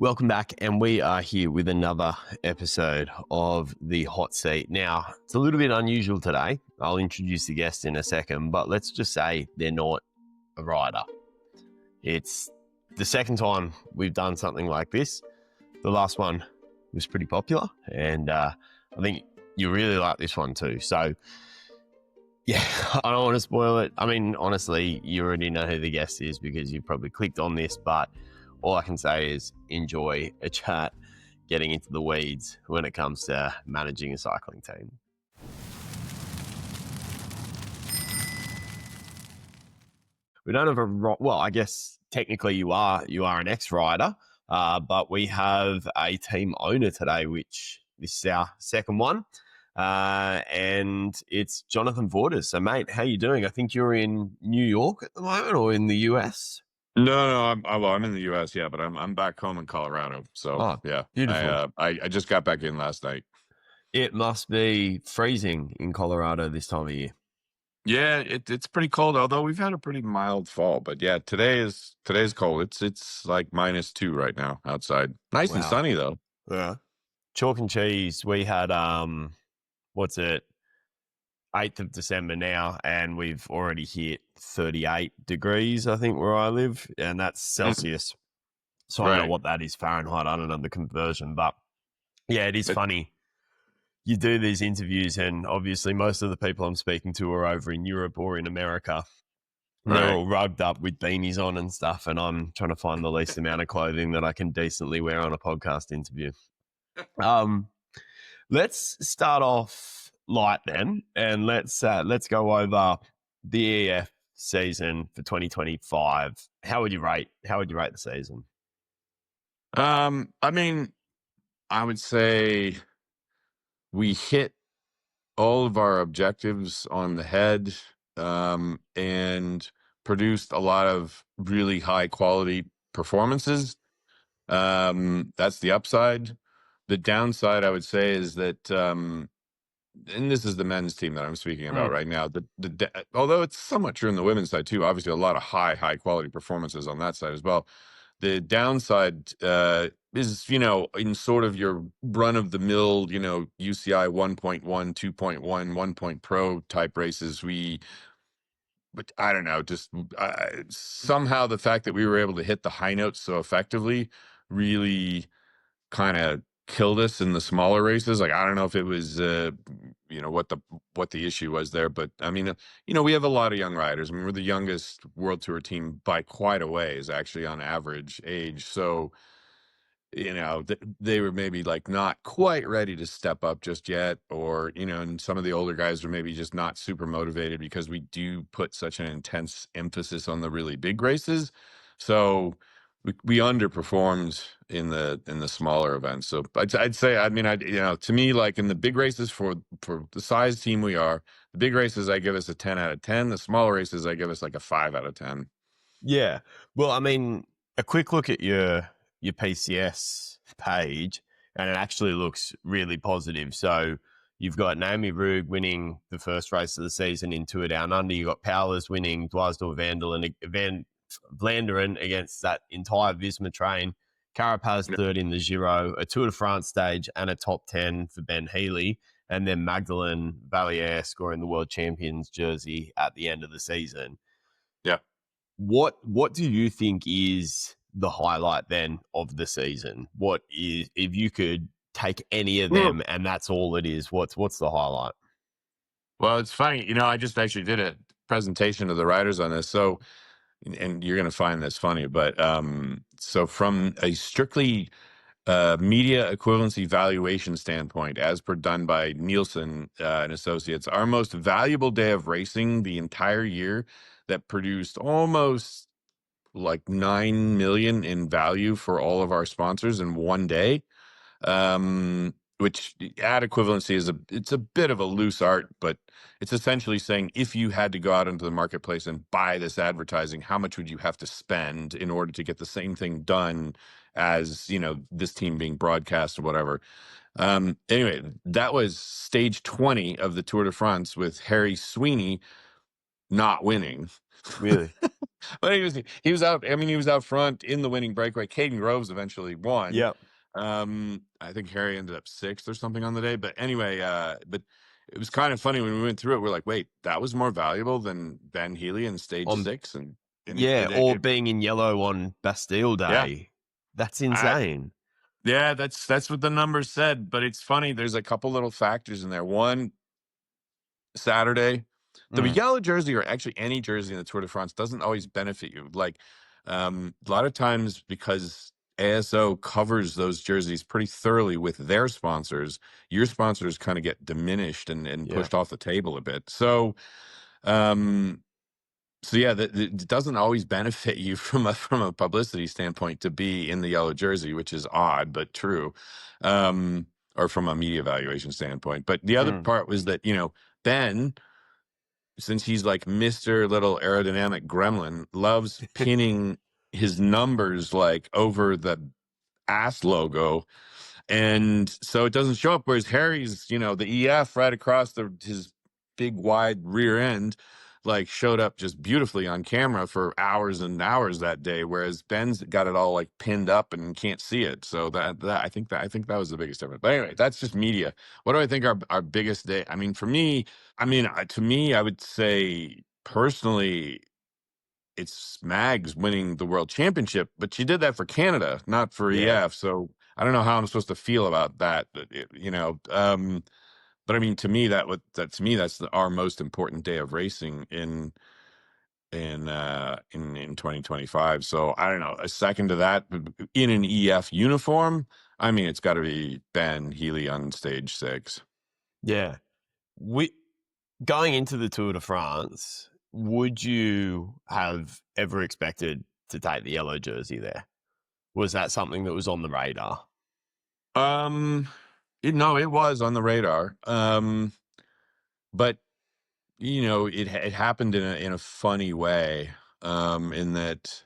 Welcome back, and we are here with another episode of the Hot Seat. Now, it's a little bit unusual today. I'll introduce the guest in a second, but let's just say they're not a rider. It's the second time we've done something like this. The last one was pretty popular, and I think you really like this one too. So, yeah, I don't want to spoil it. I mean, honestly, you already know who the guest is because you've probably clicked on this, but all I can say is enjoy a chat getting into the weeds when it comes to managing a cycling team. We don't have well, I guess technically you are an ex-rider, but we have a team owner today, which this is our second one, and it's Jonathan Vaughters. So, mate, how you doing? I think you're in New York at the moment, or in the US? No, I'm in the U.S. Yeah, but I'm back home in Colorado. So yeah, beautiful. I just got back in last night. It must be freezing in Colorado this time of year. Yeah, it's pretty cold. Although we've had a pretty mild fall, but yeah, today's cold. It's like -2 right now outside. Nice and sunny though. Yeah, chalk and cheese. We had 8th of December now, and we've already hit 38 degrees, I think, where I live, and that's Celsius. So I don't know what that is Fahrenheit. I don't know the conversion, but yeah, it is funny. You do these interviews, and obviously most of the people I'm speaking to are over in Europe or in America. They're all rugged up with beanies on and stuff, and I'm trying to find the least amount of clothing that I can decently wear on a podcast interview. Let's start off light then, and let's go over the EF season for 2025. How would you rate the season? I mean, I would say we hit all of our objectives on the head, and produced a lot of really high quality performances. That's the upside. The downside, I would say, is that, and this is the men's team that I'm speaking about right now. Although it's somewhat true in the women's side too. Obviously, a lot of high quality performances on that side as well. The downside is, in sort of your run of the mill, UCI 1.1, 2.1, 1 Pro type races. But I don't know, just somehow the fact that we were able to hit the high notes so effectively really kind of killed us in the smaller races. Like, I don't know if it was, what the issue was there, but I mean, we have a lot of young riders. I mean, we're the youngest World Tour team by quite a ways, actually, on average age. So, they were maybe like not quite ready to step up just yet, or, and some of the older guys were maybe just not super motivated because we do put such an intense emphasis on the really big races. So we underperformed in the smaller events. So I'd say, I mean, to me, like in the big races for the size team we are, the big races, I give us a 10 out of 10. The smaller races, I give us like a 5 out of 10. Yeah. Well, I mean, a quick look at your PCS page, and it actually looks really positive. So you've got Naomi Rug winning the first race of the season in Tour Down Under. You've got Powers winning Dwysdor Vlaanderen against that entire Visma train. Carapaz third in the Giro, a Tour de France stage, and a top 10 for Ben Healy. And then Magdalene Valliere scoring the world champions jersey at the end of the season. Yeah. What do you think is the highlight then of the season? What is, if you could take any of them and that's all it is, what's the highlight? Well, it's funny. I just actually did a presentation of the riders on this. So, and you're going to find this funny, but so from a strictly media equivalency valuation standpoint, as per done by Nielsen and Associates, our most valuable day of racing the entire year that produced almost like 9 million in value for all of our sponsors in one day, which ad equivalency it's a bit of a loose art, but it's essentially saying if you had to go out into the marketplace and buy this advertising, how much would you have to spend in order to get the same thing done as, this team being broadcast or whatever. Anyway, that was stage 20 of the Tour de France with Harry Sweeney not winning. Really? But he was out. I mean, he was out front in the winning breakaway. Caden Groves eventually won. Yep. I think Harry ended up sixth or something on the day. But anyway, but it was kind of funny when we went through it. We're like, wait, that was more valuable than Ben Healy in stage 6, and or being in yellow on Bastille Day. Yeah. That's insane. Yeah, that's what the numbers said. But it's funny. There's a couple little factors in there. One, Saturday, the yellow jersey, or actually any jersey in the Tour de France, doesn't always benefit you. Like a lot of times, because ASO covers those jerseys pretty thoroughly with their sponsors, your sponsors kind of get diminished and pushed off the table a bit. So yeah, it doesn't always benefit you from a publicity standpoint to be in the yellow jersey, which is odd but true, or from a media valuation standpoint. But the other part was that, Ben, since he's like Mr. Little Aerodynamic Gremlin, loves pinning his numbers like over the ass logo. And so it doesn't show up. Whereas Harry's, the EF right across his big wide rear end, like showed up just beautifully on camera for hours and hours that day. Whereas Ben's got it all like pinned up and can't see it. So I think that was the biggest difference. But anyway, that's just media. What do I think our biggest day? I mean, to me, I would say personally, it's Mags winning the world championship, but she did that for Canada, not for EF. So I don't know how I'm supposed to feel about that. But I mean, to me, that's our most important day of racing in 2025. So I don't know, a second to that in an EF uniform. I mean, it's got to be Ben Healy on stage 6. Yeah. Going into the Tour de France, would you have ever expected to take the yellow jersey there? Was that something that was on the radar? No, it was on the radar. But it happened in a funny way. In that,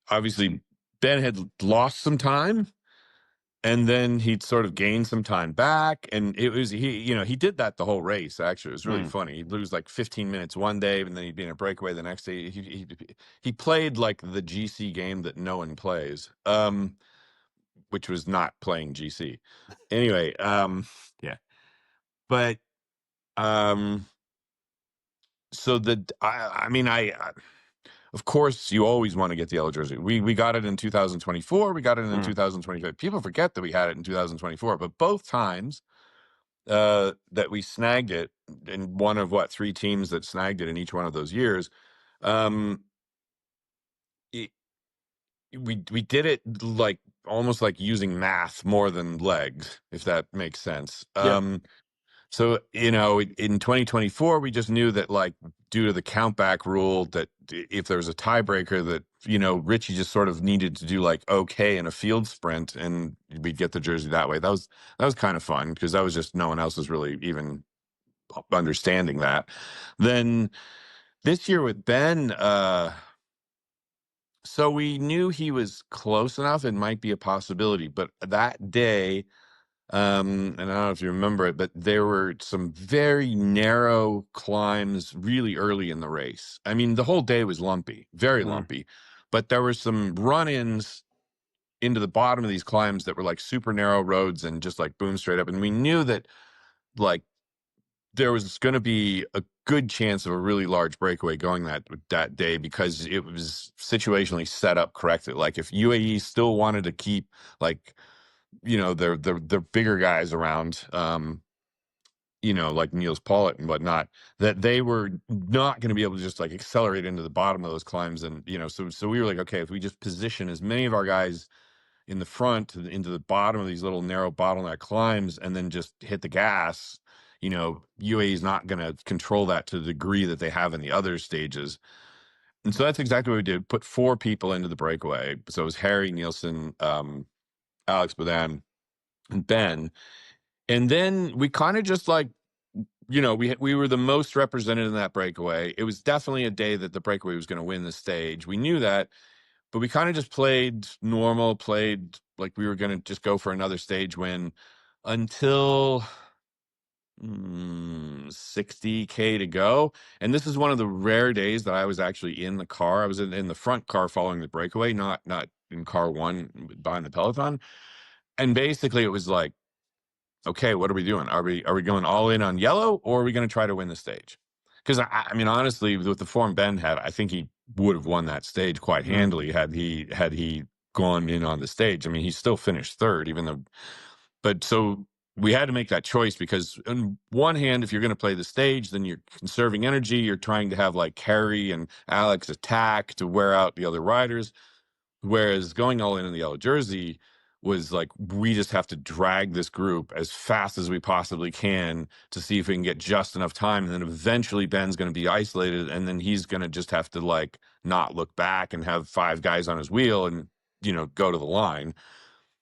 obviously Ben had lost some time, and then he'd sort of gained some time back, and he did that the whole race. Actually, it was really funny. He'd lose like 15 minutes one day, and then he'd be in a breakaway the next day. He played like the GC game that no one plays, which was not playing GC. Anyway, yeah, but so of course, you always want to get the yellow jersey. We got it in 2024. We got it in 2025. People forget that we had it in 2024, but both times that we snagged it, in one of 3 teams that snagged it in each one of those years, we did it like almost like using math more than legs, if that makes sense. So, in 2024, we just knew that, like, due to the countback rule, that if there was a tiebreaker, that, Richie just sort of needed to do like okay in a field sprint, and we'd get the jersey that way. That was kind of fun, because that was just, no one else was really even understanding that. Then this year with Ben, so we knew he was close enough, it might be a possibility. But that day, and I don't know if you remember it, but there were some very narrow climbs really early in the race. I mean, the whole day was lumpy, very lumpy, but there were some run-ins into the bottom of these climbs that were like super narrow roads and just like boom straight up. And we knew that like there was going to be a good chance of a really large breakaway going that day, because it was situationally set up correctly. Like if UAE still wanted to keep like, their bigger guys around, like Niels Pollitt and whatnot, that they were not going to be able to just like accelerate into the bottom of those climbs. And, so we were like, okay, if we just position as many of our guys in the front into the bottom of these little narrow bottleneck climbs, and then just hit the gas, UAE is not going to control that to the degree that they have in the other stages. And so that's exactly what we did. Put 4 people into the breakaway. So it was Harry, Nielsen, Alex Badan, and Ben. And then we kind of just like, we were the most represented in that breakaway. It was definitely a day that the breakaway was going to win the stage. We knew that, but we kind of just played normal, played like we were going to just go for another stage win, until 60K to go. And this is one of the rare days that I was actually in the car. I was in the front car following the breakaway, not in car one behind the peloton. And basically it was like, okay, what are we doing? Are we going all in on yellow, or are we going to try to win the stage? Because I mean, honestly, with the form Ben had, I think he would have won that stage quite handily had he gone in on the stage. I mean, he still finished third, even though. But so we had to make that choice, because on one hand, if you're going to play the stage, then you're conserving energy. You're trying to have like Harry and Alex attack to wear out the other riders. Whereas going all in the yellow jersey was like, we just have to drag this group as fast as we possibly can to see if we can get just enough time. And then eventually Ben's going to be isolated, and then he's going to just have to like not look back and have 5 guys on his wheel and, go to the line.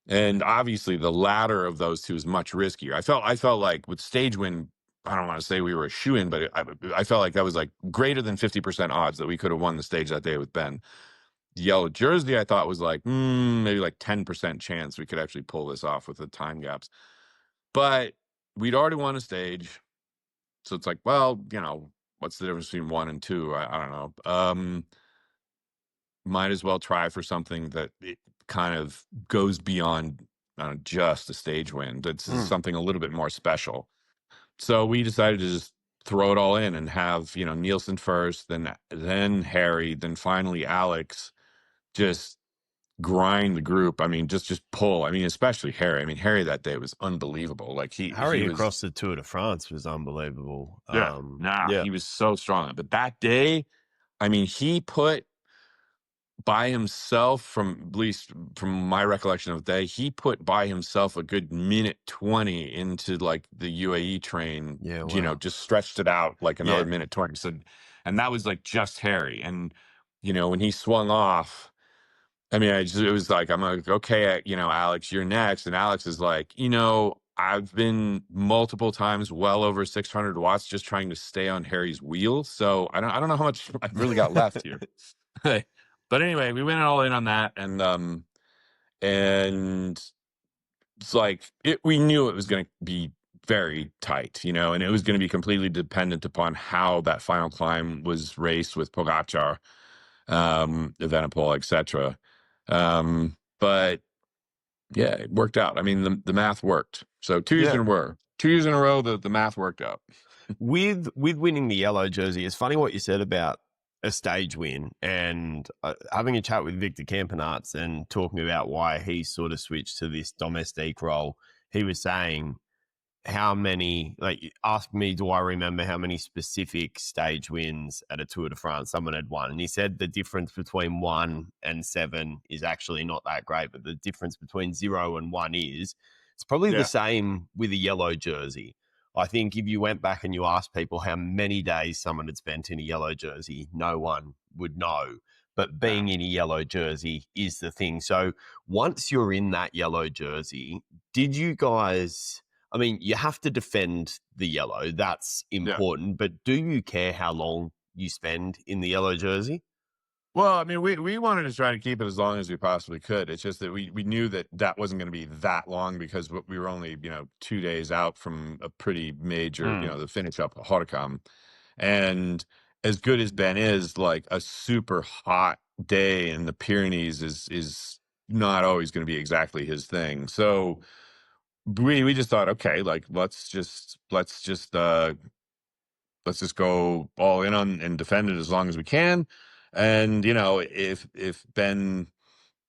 And obviously the latter of those two is much riskier. I felt like with stage win, I don't want to say we were a shoo-in, but I felt like that was like greater than 50% odds that we could have won the stage that day with Ben. Yellow jersey, I thought was like maybe like 10% chance we could actually pull this off with the time gaps. But we'd already won a stage. So it's like, well, what's the difference between 1 and 2? I don't know. Might as well try for something that it kind of goes beyond just a stage win. It's something a little bit more special. So we decided to just throw it all in and have, Nielsen first, then Harry, then finally Alex, just grind the group. I mean, just pull. I mean, especially Harry. I mean, Harry that day was unbelievable. Like Harry he was, across the Tour de France was unbelievable. he was so strong. But that day, I mean, he put by himself, from at least from my recollection of the day, he put by himself a good minute 20 into like the UAE train. Yeah, wow. Just stretched it out like another minute 20. So, and that was like just Harry. And when he swung off, I mean, it was like, I'm like, okay, Alex, you're next. And Alex is like, I've been multiple times well over 600 watts just trying to stay on Harry's wheel. So I don't know how much I've really got left here. But anyway, we went all in on that. And it's like, we knew it was going to be very tight, and it was going to be completely dependent upon how that final climb was raced with Pogačar, Evenepoel, etc. But yeah, it worked out. I mean, the math worked. So 2 years in a row, the math worked out. With winning the yellow jersey, it's funny what you said about a stage win, and having a chat with Victor Campenaerts and talking about why he sort of switched to this domestique role. He was saying, how many, like, asked me, do I remember how many specific stage wins at a Tour de France someone had won? And he said the difference between 1 and 7 is actually not that great, but the difference between 0 and 1 is, it's probably the same with a yellow jersey. I think if you went back and you asked people how many days someone had spent in a yellow jersey, no one would know. But being in a yellow jersey is the thing. So once you're in that yellow jersey, did you guys... I mean, you have to defend the yellow. That's important. But do you care how long you spend in the yellow jersey? Well, I mean, we wanted to try to keep it as long as we possibly could. It's just that we knew that wasn't going to be that long, because we were only, 2 days out from a pretty major, the finish up at Rotterdam. And as good as Ben is, like, a super hot day in the Pyrenees is not always going to be exactly his thing. So we just thought, okay, like, let's just go all in on and defend it as long as we can. And if Ben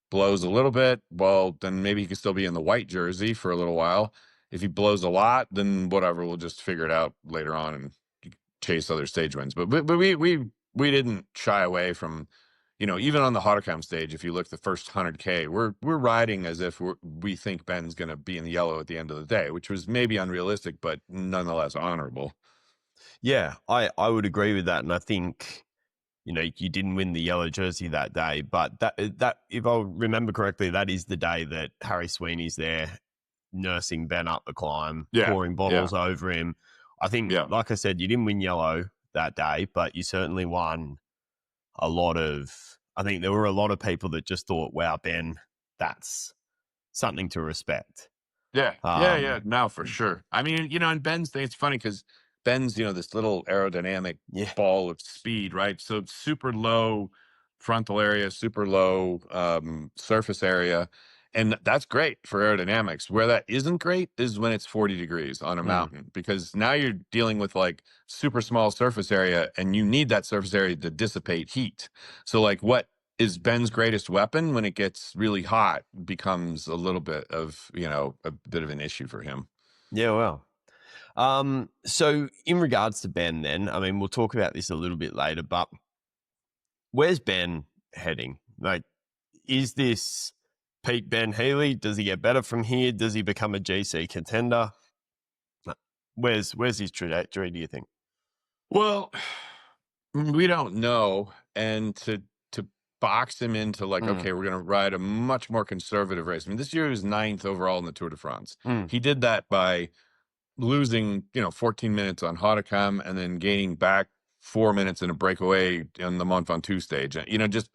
blows a little bit, well, then maybe he can still be in the white jersey for a little while. If he blows a lot, then whatever, we'll just figure it out later on and chase other stage wins. But we didn't shy away from, even on the Rotterdam stage. If you look the first 100K, we're riding as if we think Ben's going to be in the yellow at the end of the day, which was maybe unrealistic, but nonetheless honorable. Yeah, I would agree with that. And I think, you didn't win the yellow jersey that day, but that if I remember correctly, that is the day that Harry Sweeney's there nursing Ben up the climb, pouring bottles over him. I think, like I said, you didn't win yellow that day, but you certainly won a lot of... I think there were a lot of people that just thought, wow, Ben, that's something to respect. Yeah. No, for sure. I mean, and Ben's thing, it's funny because Ben's, this little aerodynamic ball of speed, right? So it's super low frontal area, super low surface area. And that's great for aerodynamics. Where that isn't great is when it's 40 degrees on a mountain, because now you're dealing with like super small surface area and you need that surface area to dissipate heat. So like what is Ben's greatest weapon when it gets really hot becomes a little bit of, a bit of an issue for him. Yeah, well. So in regards to Ben then, I mean, we'll talk about this a little bit later, but where's Ben heading? Like, is this peak Ben Healy? Does he get better from here? Does he become a GC contender? Where's his trajectory, do you think? Well, we don't know. And to box him into like, okay, we're going to ride a much more conservative race. I mean, this year he was 9th overall in the Tour de France. He did that by losing, 14 minutes on Hautacam and then gaining back 4 minutes in a breakaway on the Mont Ventoux stage. Just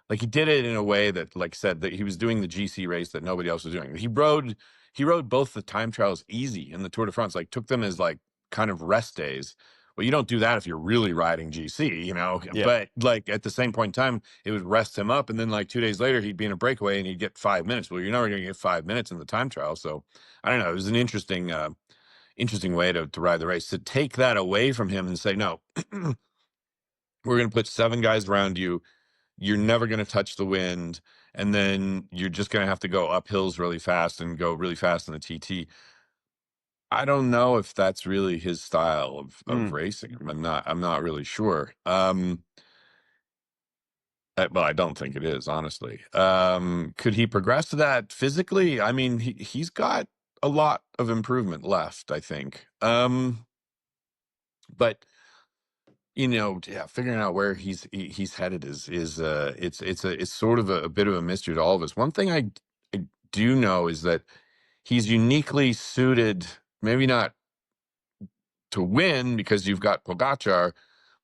like he did it in a way that, like said, that he was doing the GC race that nobody else was doing. He rode both the time trials easy in the Tour de France, like took them as like kind of rest days. Well, you don't do that if you're really riding GC, Yeah. But like at the same point in time, it would rest him up. And then like 2 days later, he'd be in a breakaway and he'd get 5 minutes. Well, you're never going to get 5 minutes in the time trial. So I don't know. It was an interesting way to ride the race. To take that away from him and say, no, we're going to put 7 guys around you. You're never going to touch the wind. And then you're just going to have to go up hills really fast and go really fast in the TT. I don't know if that's really his style of racing. I'm not really sure. Well, I don't think it is, honestly. Could he progress to that physically? I mean, he's got a lot of improvement left, I think. But figuring out where he's headed is it's sort of a bit of a mystery to all of us. One thing I do know is that he's uniquely suited, maybe not to win because you've got Pogačar,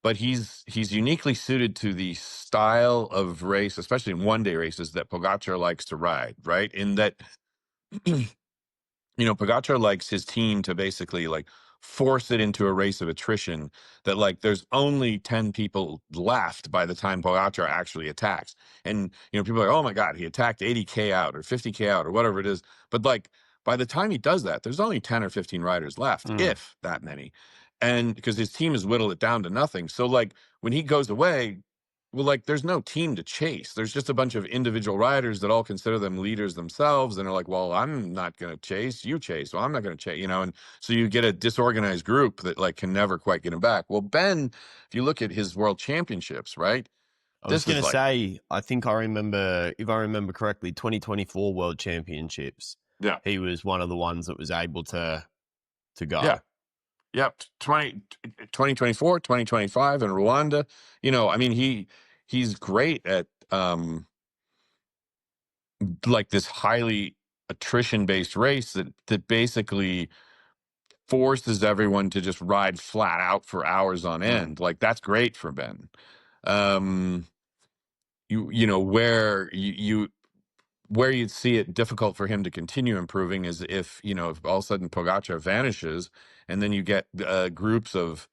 but he's uniquely suited to the style of race, especially in one-day races, that Pogačar likes to ride, right? In that, Pogačar likes his team to basically like force it into a race of attrition, that like there's only 10 people left by the time Pogačar actually attacks. And, people are like, oh my God, he attacked 80K out or 50K out or whatever it is. But like, by the time he does that, there's only 10 or 15 riders left, if that many. And because his team has whittled it down to nothing. So like when he goes away, well, like there's no team to chase. There's just a bunch of individual riders that all consider them leaders themselves and are like, well, I'm not going to chase, you chase. Well, I'm not going to chase, and so you get a disorganized group that like can never quite get him back. Well, Ben, if you look at his world championships, right? I was going to say, I think if I remember correctly, 2024 World Championships. Yeah. He was one of the ones that was able to go. Yeah. Yep. 2024, 2025 in Rwanda. I mean, he's great at like this highly attrition-based race that basically forces everyone to just ride flat out for hours on end. Like that's great for Ben. Where you'd see it difficult for him to continue improving is if all of a sudden Pogačar vanishes and then you get groups of,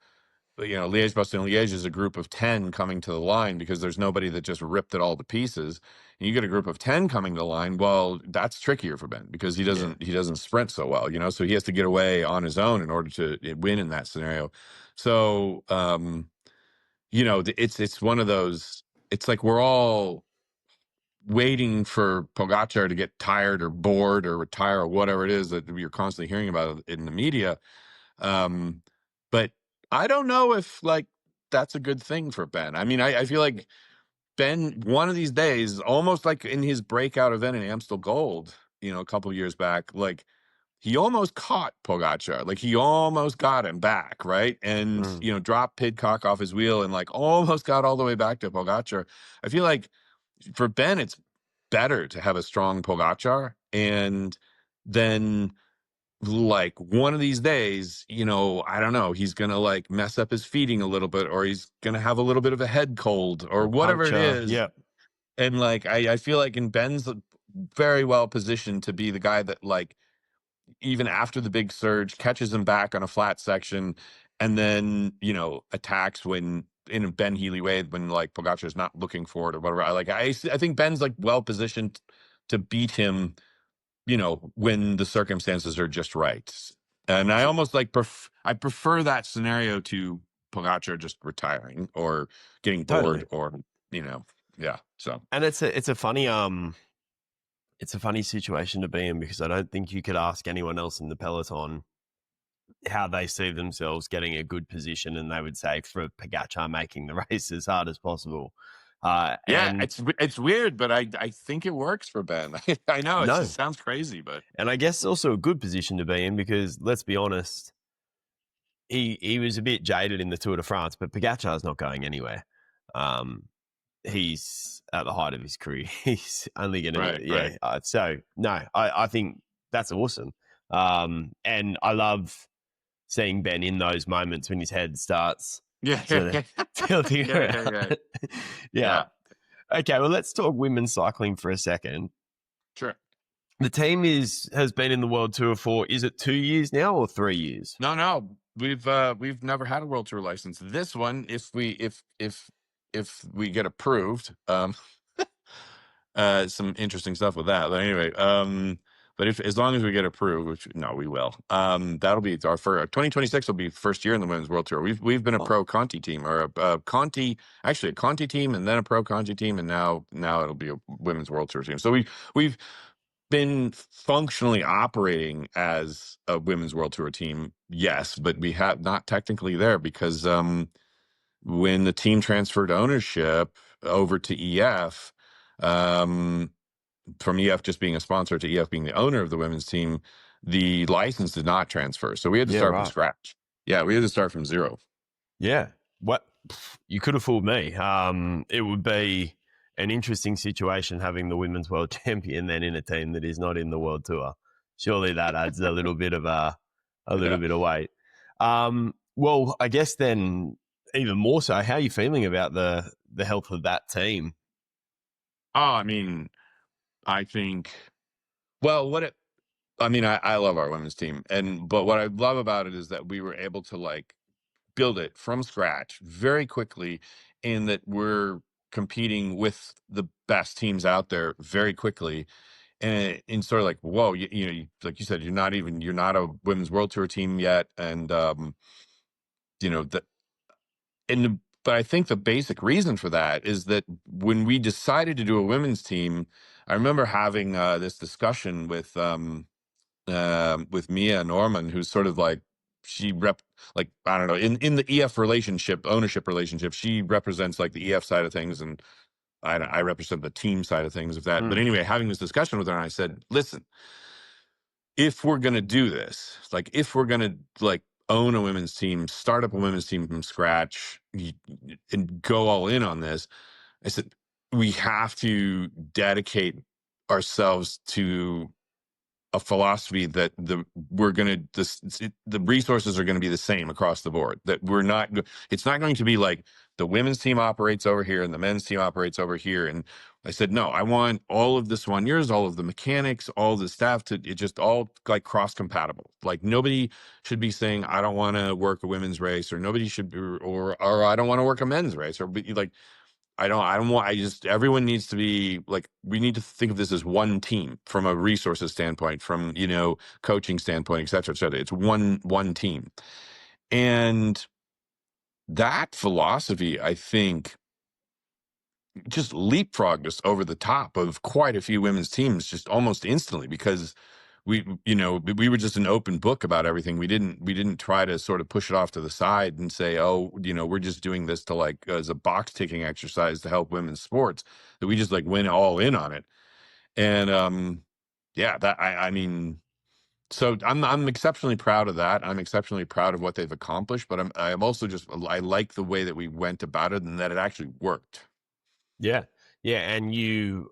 Liège-Bastogne-Liège is a group of 10 coming to the line because there's nobody that just ripped it all to pieces. And you get a group of 10 coming to the line. Well, that's trickier for Ben because he doesn't sprint so well, so he has to get away on his own in order to win in that scenario. So, it's one of those, it's like we're all waiting for Pogačar to get tired or bored or retire or whatever it is that you're constantly hearing about in the media. But I don't know if like that's a good thing for Ben. I mean, I feel like Ben, one of these days, almost like in his breakout event in Amstel Gold, a couple of years back, like he almost caught Pogačar, like he almost got him back, right? And, dropped Pidcock off his wheel and like almost got all the way back to Pogačar. I feel like for Ben, it's better to have a strong Pogačar, and then like one of these days, I don't know, he's gonna like mess up his feeding a little bit, or he's gonna have a little bit of a head cold or whatever it is. Yeah. And like I feel like in Ben's very well positioned to be the guy that like even after the big surge, catches him back on a flat section, and then, attacks when in a Ben Healy way, when like Pogacar is not looking for it or whatever. I think Ben's like well positioned to beat him, when the circumstances are just right. And I almost like I prefer that scenario to Pogacar just retiring or getting bored or yeah. So, and it's a funny situation to be in, because I don't think you could ask anyone else in the peloton how they see themselves getting a good position, and they would say for Pogacar making the race as hard as possible. It's weird, but I think it works for Ben. I know it just sounds crazy, but I guess also a good position to be in, because let's be honest, he was a bit jaded in the Tour de France, but Pogacar's not going anywhere. He's at the height of his career. He's only going to so no, I think that's awesome. And I love seeing Ben in those moments when his head starts tilting around. Yeah. Okay, well, let's talk women's cycling for a second. Sure. The team has been in the World Tour for, is it 2 years now or 3 years? No, we've never had a World Tour license. This one, if we get approved, some interesting stuff with that. But anyway, but as long as we get approved, which we will, that'll be our first. 2026 will be first year in the Women's World Tour. We've been a pro Conti team, or a Conti team, and then a pro Conti team, and now it'll be a Women's World Tour team. So we've been functionally operating as a Women's World Tour team, yes, but we have not technically there, because when the team transferred ownership over to EF, from EF just being a sponsor to EF being the owner of the women's team, the license did not transfer. So we had to start from scratch. Yeah, we had to start from zero. Yeah. What? You could have fooled me. It would be an interesting situation having the women's world champion then in a team that is not in the World Tour. Surely that adds a little bit of bit of weight. Well, I guess then even more so, how are you feeling about the health of that team? Oh, I mean, I think, well, I love our women's team, but what I love about it is that we were able to like build it from scratch very quickly, and that we're competing with the best teams out there very quickly. And sort of like, whoa, like you said, you're not a Women's World Tour team yet. And, but I think the basic reason for that is that when we decided to do a women's team, I remember having this discussion with Mia Norman, who's sort of like, I don't know, in the EF ownership relationship, she represents like the EF side of things, and I represent the team side of things of that. But anyway, having this discussion with her, and I said, listen, if we're going to do this, like if we're going to like own a women's team, start up a women's team from scratch, and go all in on this, I said, we have to dedicate ourselves to a philosophy that the resources are going to be the same across the board. That it's not going to be like the women's team operates over here and the men's team operates over here. And I said, no, I want all of the soigneurs, all of the mechanics, all the staff it just all like cross compatible. Like nobody should be saying, I don't want to work a women's race, or nobody should be, or I don't want to work a men's race, or like, everyone needs to be like, we need to think of this as one team from a resources standpoint, from, coaching standpoint, et cetera, et cetera. It's one team. And that philosophy, I think, just leapfrogged us over the top of quite a few women's teams just almost instantly, because we were just an open book about everything. We didn't try to sort of push it off to the side and say, oh, we're just doing this to like as a box ticking exercise to help women's sports. That we just like went all in on it. And so I'm exceptionally proud of that. I'm exceptionally proud of what they've accomplished, but I'm also I like the way that we went about it and that it actually worked. Yeah. And you've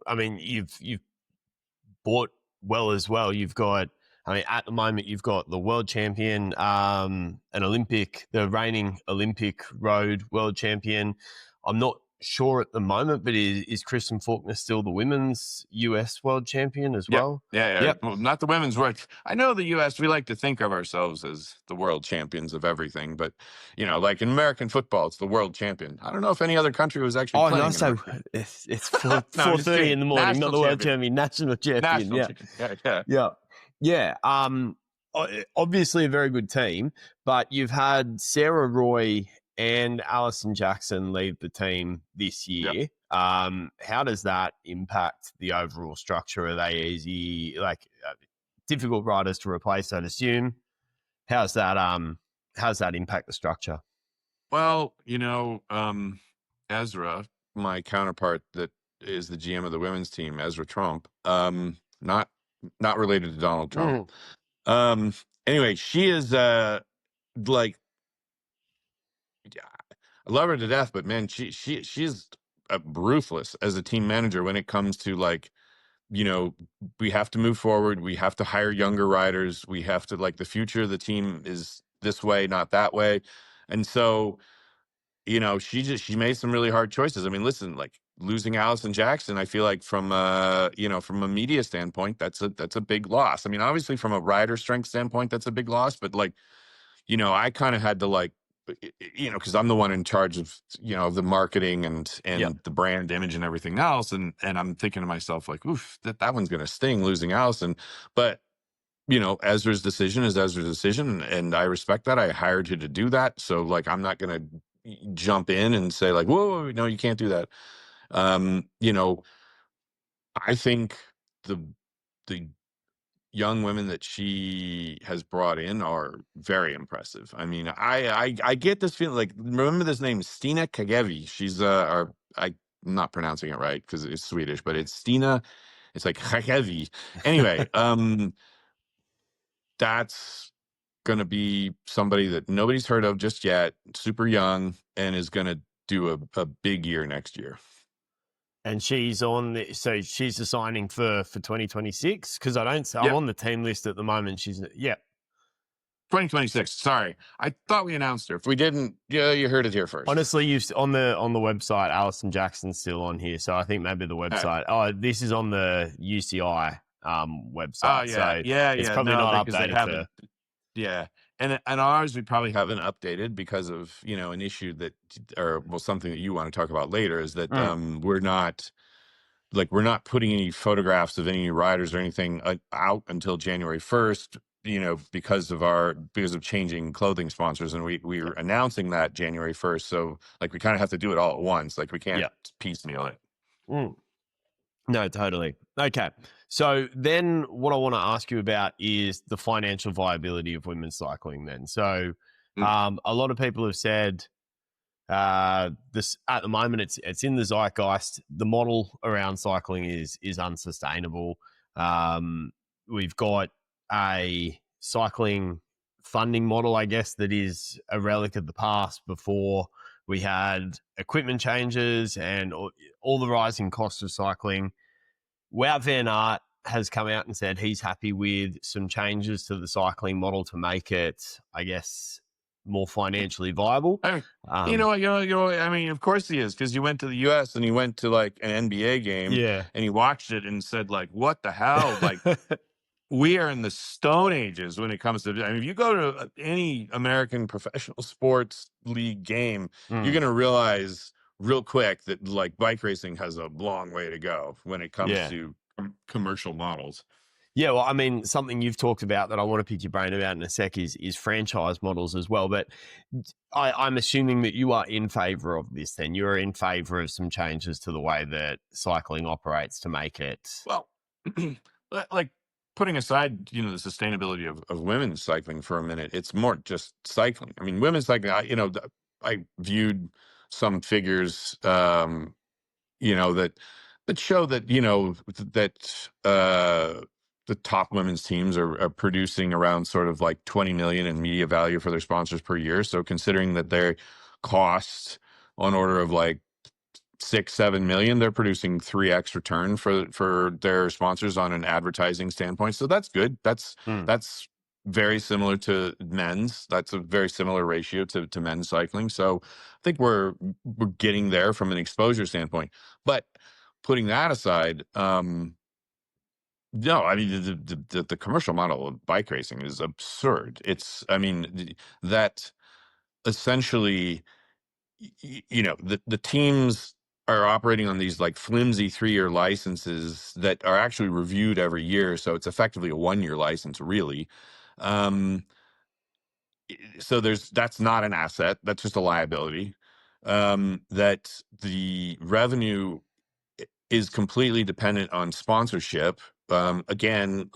bought well as well. You've got, at the moment, you've got the world champion, the reigning Olympic road world champion. I'm not sure at the moment, but is Kristen Faulkner still the women's US world champion as well? Yeah. Yep. Well, not the women's world. I know the US, we like to think of ourselves as the world champions of everything, but like in American football, it's the world champion. I don't know if any other country was actually playing. No, so it's 4:30 in the morning, national not the world champion, national champion. Champion. Yeah. Obviously a very good team, but you've had Sarah Roy and Alison Jackson leave the team this year. Yep. How does that impact the overall structure? Are they easy, difficult riders to replace, I'd assume? How's that impact the structure? Well, Ezra, my counterpart that is the GM of the women's team, Ezra Trump, not related to Donald Trump. Anyway, she is I love her to death, but man, she's ruthless as a team manager when it comes to we have to move forward. We have to hire younger riders. We have to the future of the team is this way, not that way. And so, she made some really hard choices. I mean, listen, losing Alison Jackson, I feel like from a media standpoint, that's a big loss. I mean, obviously from a rider strength standpoint, that's a big loss, but I kind of had to because I'm the one in charge of the marketing and the brand image and everything else, and I'm thinking to myself oof, that one's gonna sting, losing Alison. But Ezra's decision is Ezra's decision, and I respect that. I hired you to do that, so I'm not gonna jump in and say whoa, no, you can't do that. I think the young women that she has brought in are very impressive. I mean, I get this feeling remember this name, Stina Kagevi. She's I'm not pronouncing it right because it's Swedish, but it's Stina. It's Kagevi. Anyway, that's gonna be somebody that nobody's heard of just yet, super young, and is gonna do a big year next year. And she's she's assigning for 2026 because I'm on the team list at the moment. She's 2026. Sorry, I thought we announced her. If we didn't, you heard it here first. Honestly, on the website, Alison Jackson's still on here, so I think maybe the website. Oh, this is on the UCI website. It's probably not updated. And ours we probably haven't updated because of an issue that something that you want to talk about later is that we're not putting any photographs of any riders or anything out until January 1st because of changing clothing sponsors, and we were announcing that January 1st, so we kind of have to do it all at once, we can't piecemeal it. No, totally. Okay. So then what I want to ask you about is the financial viability of women's cycling then. So a lot of people have said this at the moment, it's in the zeitgeist. The model around cycling is unsustainable. We've got a cycling funding model, I guess, that is a relic of the past before we had equipment changes and all the rising costs of cycling. Wout van Aert has come out and said he's happy with some changes to the cycling model to make it, I guess, more financially viable. I mean, of course he is, because you went to the US and you went to an NBA game and you watched it and said what the hell? We are in the Stone Ages when it comes to, I mean, if you go to any American professional sports league game, you're going to realize real quick that bike racing has a long way to go when it comes to commercial models. Yeah, well, I mean, something you've talked about that I want to pick your brain about in a sec is franchise models as well. But I'm assuming that you are in favor of this then. You're in favor of some changes to the way that cycling operates to make it... Well, putting aside, the sustainability of women's cycling for a minute, it's more just cycling. I mean, women's cycling, I viewed some figures, that show that, the top women's teams are producing around sort of 20 million in media value for their sponsors per year. So considering that their costs on order of 6-7 million, they're producing 3x return for their sponsors on an advertising standpoint. So that's good. That's very similar to men's. That's a very similar ratio to men's cycling. So I think we're getting there from an exposure standpoint. But putting that aside, no, I mean the commercial model of bike racing is absurd. It's, I mean, that essentially, the teams are operating on these like flimsy 3-year licenses that are actually reviewed every year. So it's effectively a 1-year license, really. Um, so that's not an asset. That's just a liability. That the revenue is completely dependent on sponsorship. Again,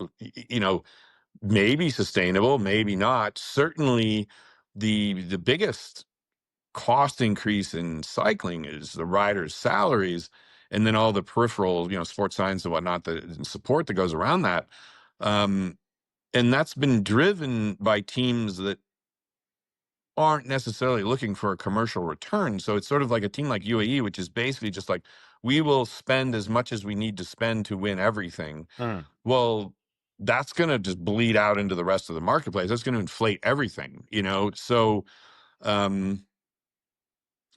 maybe sustainable, maybe not. Certainly, the biggest cost increase in cycling is the riders' salaries, and then all the peripheral, sports science and whatnot, the support that goes around that. And that's been driven by teams that aren't necessarily looking for a commercial return. So it's sort of like a team like UAE, which is basically just like, we will spend as much as we need to spend to win everything. Well, that's going to just bleed out into the rest of the marketplace. That's going to inflate everything, So, and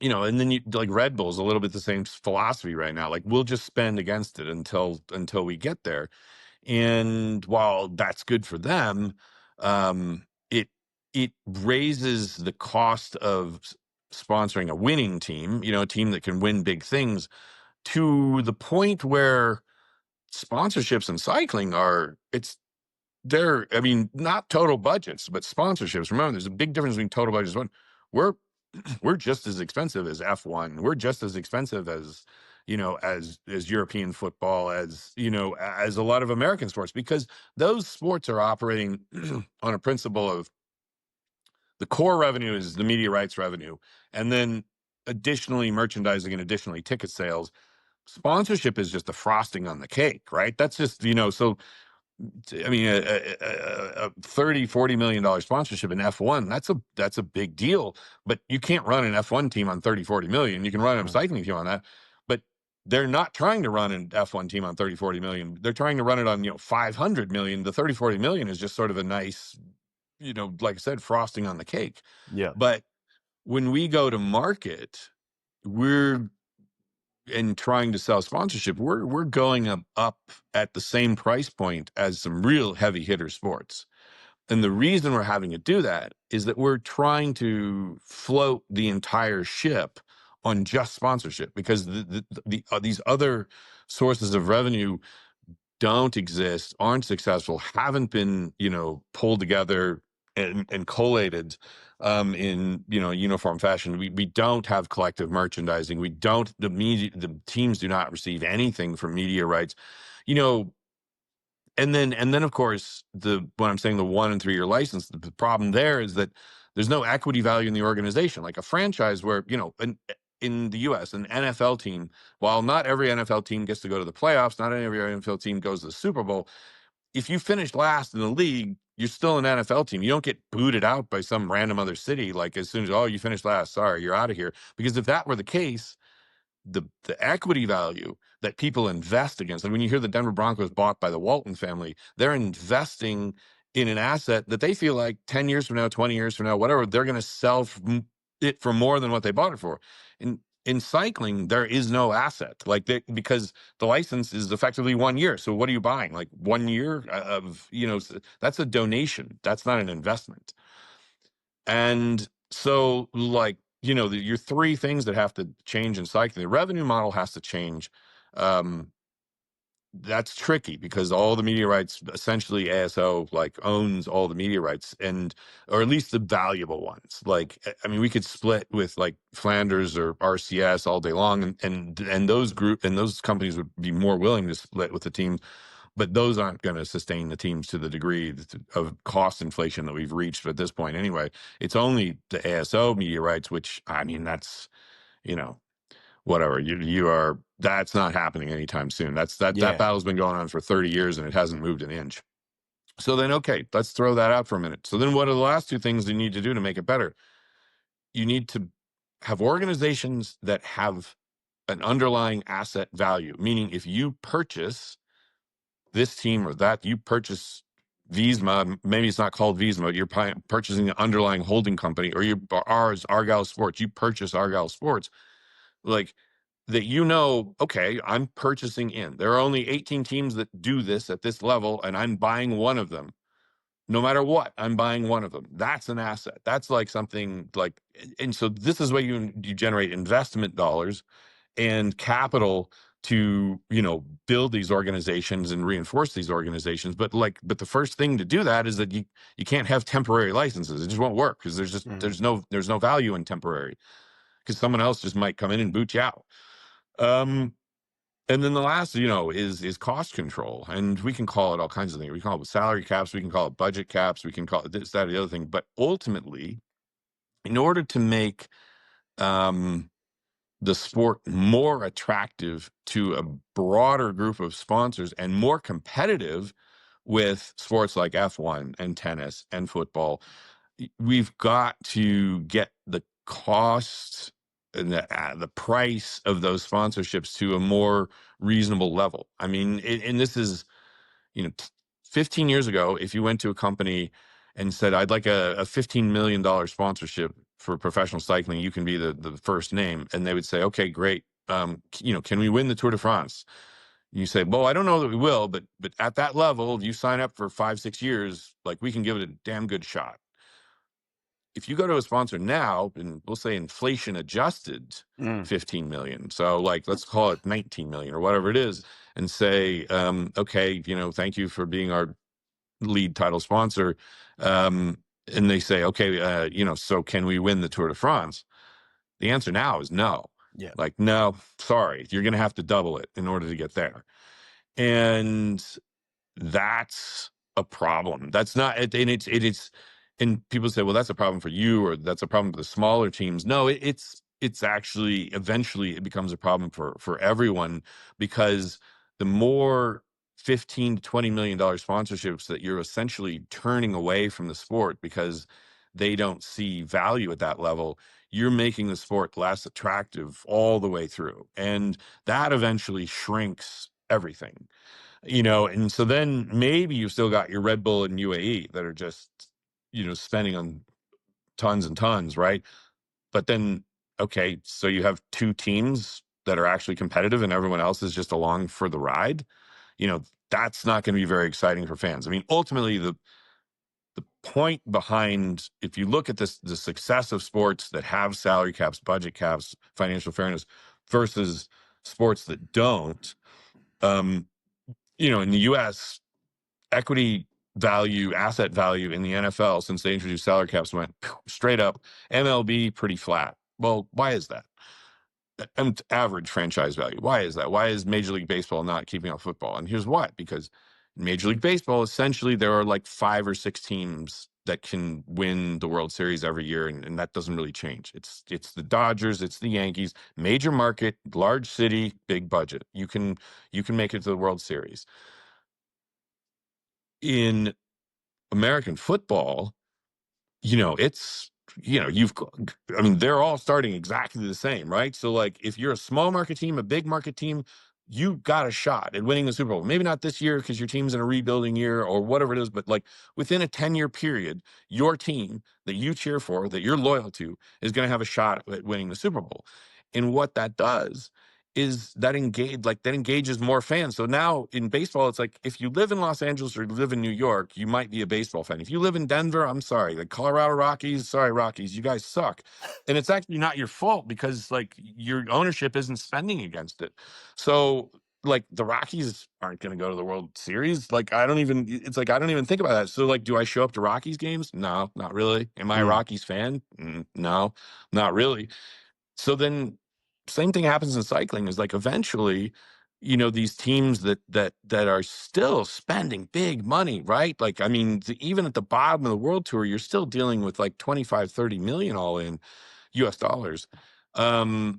then you, like Red Bull's a little bit the same philosophy right now. Like, we'll just spend against it until we get there. And while that's good for them, it raises the cost of sponsoring a winning team, a team that can win big things, to the point where sponsorships in cycling they're, I mean, not total budgets, but sponsorships. Remember, there's a big difference between total budgets. We're just as expensive as F1. We're just as expensive as, as European football, as a lot of American sports, because those sports are operating on a principle of the core revenue is the media rights revenue, and then additionally merchandising and additionally ticket sales. Sponsorship is just the frosting on the cake, right? That's just, so I mean, a $30-40 million sponsorship in F1, that's a big deal. But you can't run an F1 team on 30-40 million. You can run a cycling team on that, but they're not trying to run an F1 team on 30-40 million. They're trying to run it on 500 million. The 30-40 million is just sort of a nice, like I said, frosting on the cake. Yeah. But when we go to market, and trying to sell sponsorship, we're going up at the same price point as some real heavy hitter sports. And the reason we're having to do that is that we're trying to float the entire ship on just sponsorship, because these other sources of revenue don't exist, aren't successful, haven't been, pulled together and collated in uniform fashion. We don't have collective merchandising. The teams do not receive anything from media rights, and then of course, when I'm saying the 1 and 3 year license, the problem there is that there's no equity value in the organization. Like a franchise where, in the US, an NFL team, while not every NFL team gets to go to the playoffs, not every NFL team goes to the Super Bowl, if you finish last in the league, you're still an NFL team. You don't get booted out by some random other city. Like, as soon as, you finished last, sorry, you're out of here. Because if that were the case, the equity value that people invest against, like when you hear the Denver Broncos bought by the Walton family, they're investing in an asset that they feel like 10 years from now, 20 years from now, whatever, they're going to sell it for more than what they bought it for. In cycling, there is no asset, because the license is effectively 1 year. So what are you buying? Like 1 year of, that's a donation. That's not an investment. And so, your 3 things that have to change in cycling: the revenue model has to change. That's tricky because all the media rights, essentially ASO owns all the media rights, or at least the valuable ones. I mean, we could split with Flanders or RCS all day long, and those companies would be more willing to split with the team, but those aren't going to sustain the teams to the degree of cost inflation that we've reached at this point. Anyway, it's only the ASO media rights, which, I mean, that's, whatever that's not happening anytime soon. That battle's been going on for 30 years and it hasn't moved an inch. So then, okay, let's throw that out for a minute. So then what are the last 2 things you need to do to make it better? You need to have organizations that have an underlying asset value, meaning if you purchase this team or that, you purchase Visma, maybe it's not called Visma, you're purchasing the underlying holding company, or Argyle Sports, you purchase Argyle Sports, like that, okay, I'm purchasing in. There are only 18 teams that do this at this level, and I'm buying one of them. No matter what, I'm buying one of them. That's an asset. That's like something like, and so this is where you generate investment dollars and capital to, build these organizations and reinforce these organizations. But the first thing to do that is that you can't have temporary licenses. It just won't work, because there's no value in temporary, because someone else just might come in and boot you out. And then the last, is cost control. And we can call it all kinds of things. We can call it salary caps. We can call it budget caps. We can call it this, that, or the other thing. But ultimately, in order to make the sport more attractive to a broader group of sponsors and more competitive with sports like F1 and tennis and football, we've got to get the cost and the price of those sponsorships to a more reasonable level. I mean, and this is, 15 years ago, if you went to a company and said, I'd like a $15 million sponsorship for professional cycling, you can be the first name. And they would say, okay, great. Can we win the Tour de France? You say, well, I don't know that we will, but at that level, if you sign up for 5-6 years, like, we can give it a damn good shot. If you go to a sponsor now, and we'll say inflation adjusted 15 million, so let's call it 19 million or whatever it is, and say, okay, thank you for being our lead title sponsor. And they say, okay, so can we win the Tour de France? The answer now is no. Yeah. No, sorry, you're going to have to double it in order to get there. And that's a problem. That's not, and it's, and people say, well, that's a problem for you, or that's a problem for the smaller teams. No, it's actually, eventually it becomes a problem for everyone, because the more $15 to $20 million sponsorships that you're essentially turning away from the sport because they don't see value at that level, you're making the sport less attractive all the way through. And that eventually shrinks everything, and so then maybe you've still got your Red Bull and UAE that are just, spending on tons and tons, right? But then, okay, so you have two teams that are actually competitive and everyone else is just along for the ride. That's not going to be very exciting for fans. I mean, ultimately, the point behind, if you look at the success of sports that have salary caps, budget caps, financial fairness versus sports that don't, in the US, equity value, asset value in the NFL, since they introduced salary caps, went straight up. MLB, pretty flat. Well, why is that? And average franchise value. Why is that? Why is Major League Baseball not keeping up football? And here's why. Because in Major League Baseball, essentially, there are 5 or 6 teams that can win the World Series every year, and that doesn't really change. It's the Dodgers, it's the Yankees, major market, large city, big budget. You can make it to the World Series. In American football, it's, they're all starting exactly the same, right? So if you're a small market team, a big market team, you got a shot at winning the Super Bowl. Maybe not this year because your team's in a rebuilding year or whatever it is, but within a 10-year period, your team that you cheer for, that you're loyal to, is going to have a shot at winning the Super Bowl. And what that does is that engages more fans. So now in baseball, it's if you live in Los Angeles or live in New York, you might be a baseball fan. If you live in Denver, I'm sorry, the Colorado Rockies, sorry, Rockies, you guys suck. And it's actually not your fault, because your ownership isn't spending against it. So the Rockies aren't going to go to the World Series. I don't even think about that. So do I show up to Rockies games? No, not really. Am I a Rockies fan? No, not really. So then same thing happens in cycling, is eventually, these teams that are still spending big money, right? Even at the bottom of the World Tour, you're still dealing with 25-30 million all in US dollars. And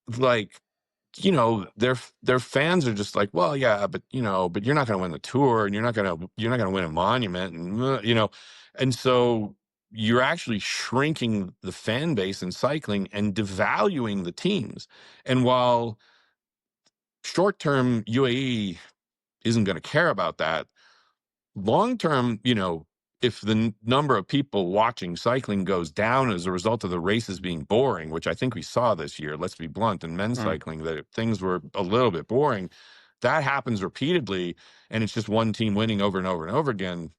their fans are just well, yeah, but but you're not going to win the Tour, and you're not going to win a monument, and and so you're actually shrinking the fan base in cycling and devaluing the teams. And while short-term UAE isn't going to care about that, long term, if the number of people watching cycling goes down as a result of the races being boring, which I think we saw this year, let's be blunt, in men's cycling, that things were a little bit boring, that happens repeatedly, and it's just one team winning over and over and over again.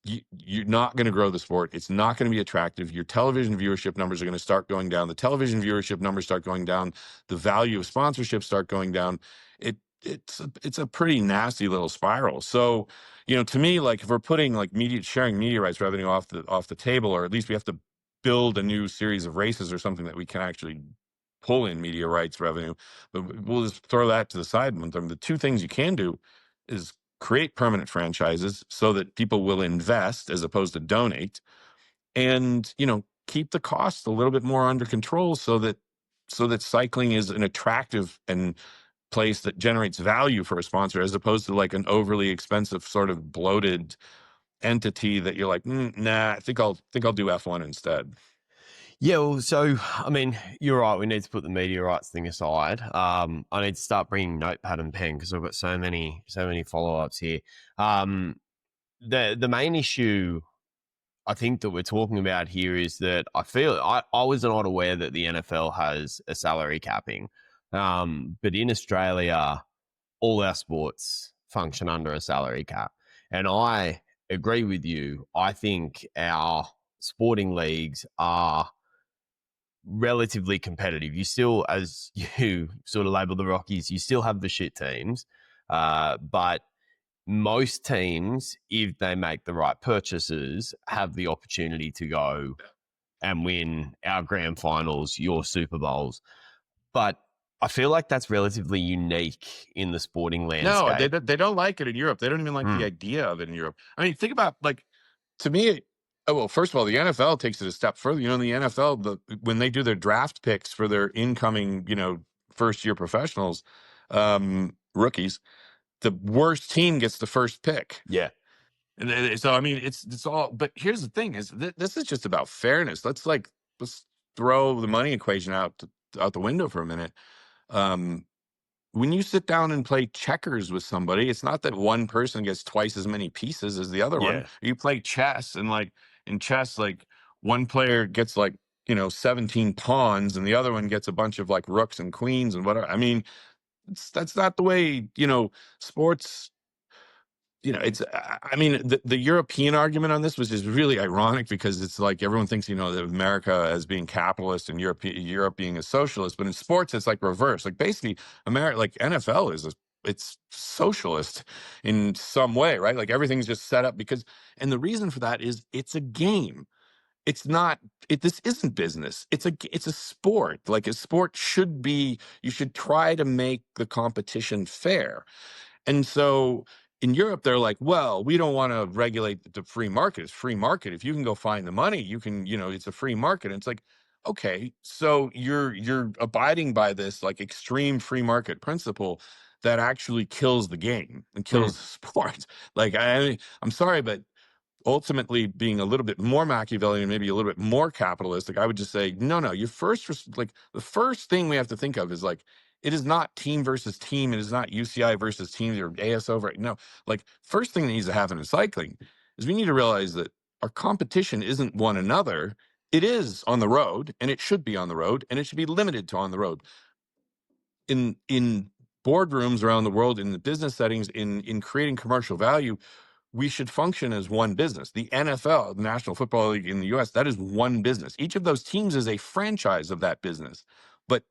You're not going to grow the sport. It's not going to be attractive. Your television viewership numbers are going to start going down. The television viewership numbers start going down. The value of sponsorship start going down. It's a pretty nasty little spiral. So, to me, like, if we're putting like sharing media rights revenue off the table, or at least we have to build a new series of races or something that we can actually pull in media rights revenue, but we'll just throw that to the side. The two things you can do is create permanent franchises so that people will invest as opposed to donate, and keep the costs a little bit more under control so that cycling is an attractive and place that generates value for a sponsor, as opposed to like an overly expensive sort of bloated entity that you're like, nah, I think I'll do F1 instead. Yeah, well, so I mean, you're right. We need to put the media rights thing aside. I need to start bringing notepad and pen because I've got so many follow ups here. The main issue I think that we're talking about here is that I was not aware that the NFL has a salary capping, but in Australia, all our sports function under a salary cap, and I agree with you. I think our sporting leagues are relatively competitive. You still, as you sort of label the Rockies, you still have the shit teams, but most teams, if they make the right purchases, have the opportunity to go and win our grand finals, your Super Bowls. But I feel like that's relatively unique in the sporting landscape. No, they don't like it in Europe. They don't even like the idea of it in Europe. I mean, think about, like, to me, well, first of all, the NFL takes it a step further. In the NFL, when they do their draft picks for their incoming, first year professionals, rookies, the worst team gets the first pick. Yeah. And so, I mean, it's all, but here's the thing is this is just about fairness. Let's throw the money equation out the window for a minute. When you sit down and play checkers with somebody, it's not that one person gets twice as many pieces as the other one. You play chess, and like in chess, like one player gets 17 pawns and the other one gets a bunch of like rooks and queens and whatever. I mean, that's not the way, sports, it's, I mean, the European argument on this was just really ironic, because it's like everyone thinks, that America as being capitalist and Europe being a socialist, but in sports, it's like reverse. Like basically America, like NFL it's socialist in some way, right? Like everything's just set up and the reason for that is it's a game. It's not, this isn't business. It's a sport. Like a sport should be, you should try to make the competition fair. And so in Europe, they're like, well, we don't want to regulate the free market. It's free market. If you can go find the money, you can, it's a free market. And it's like, okay, so you're abiding by this like extreme free market principle that actually kills the game and kills the sport. Like, I'm sorry, but ultimately being a little bit more Machiavellian, maybe a little bit more capitalistic, I would just say, no, the first thing we have to think of is like, it is not team versus team. It is not UCI versus teams or ASO. No, like first thing that needs to happen in cycling is we need to realize that our competition isn't one another. It is on the road, and it should be on the road, and it should be limited to on the road. In boardrooms around the world, in the business settings, in creating commercial value, we should function as one business. The NFL, the National Football League in the US, that is one business. Each of those teams is a franchise of that business. But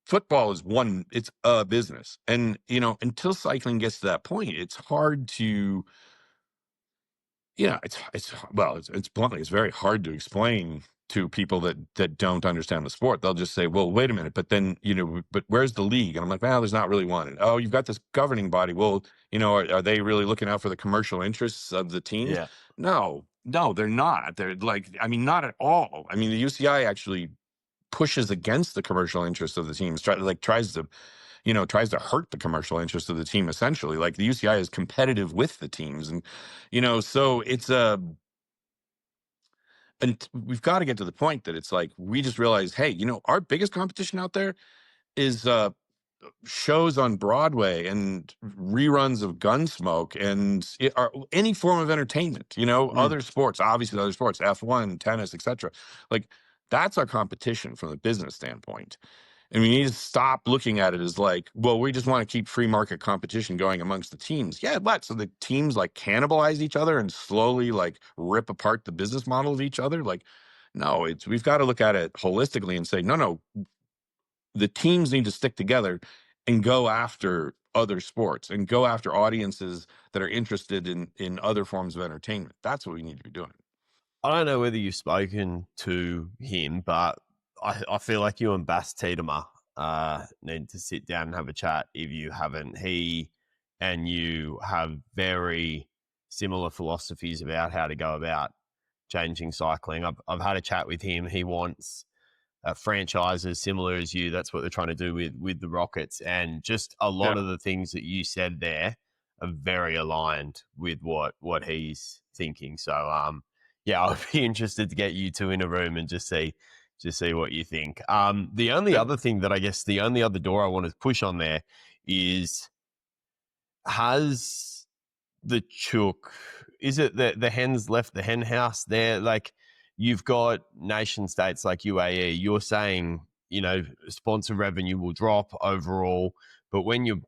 football is one, it's a business. And, until cycling gets to that point, it's hard to, it's bluntly, it's very hard to explain to people that don't understand the sport. They'll just say, well, wait a minute, but then, but where's the league? And I'm like, well, there's not really one. And, oh, you've got this governing body. Well, are they really looking out for the commercial interests of the teams? Yeah. No, they're not. They're like, I mean, not at all. I mean, the UCI actually pushes against the commercial interests of the teams, tries to hurt the commercial interest of the team, essentially. Like the UCI is competitive with the teams. And, so it's and we've got to get to the point that it's like, we just realized, hey, our biggest competition out there is shows on Broadway and reruns of Gunsmoke and any form of entertainment, other sports, obviously other sports, F1, tennis, etc. Like, that's our competition from the business standpoint. And we need to stop looking at it as like, well, we just want to keep free market competition going amongst the teams. Yeah, but so the teams like cannibalize each other and slowly like rip apart the business model of each other. Like, no, we've got to look at it holistically and say, no, the teams need to stick together and go after other sports and go after audiences that are interested in other forms of entertainment. That's what we need to be doing. I don't know whether you've spoken to him, but I feel like you and Bas Tiedemer need to sit down and have a chat if you haven't. He and you have very similar philosophies about how to go about changing cycling. I've had a chat with him. He wants franchises similar as you. That's what they're trying to do with the Rockets. And just a lot of the things that you said there are very aligned with what he's thinking. So, I'd be interested to get you two in a room and just see what you think. The only other thing that I guess the only other door I want to push on there is, has the chook, is it the hens left the hen house there? Like, you've got nation states like UAE, you're saying, sponsor revenue will drop overall, but when you're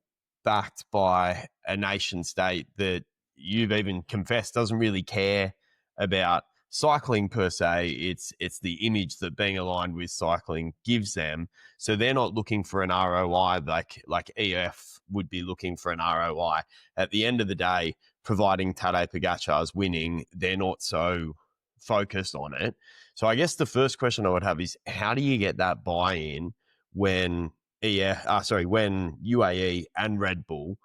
backed by a nation state that you've even confessed doesn't really care about cycling per se, it's the image that being aligned with cycling gives them. So they're not looking for an ROI like EF would be looking for an ROI. At the end of the day, providing Tadej Pogacar's winning, they're not so focused on it. So I guess the first question I would have is, how do you get that buy-in when when UAE and Red Bull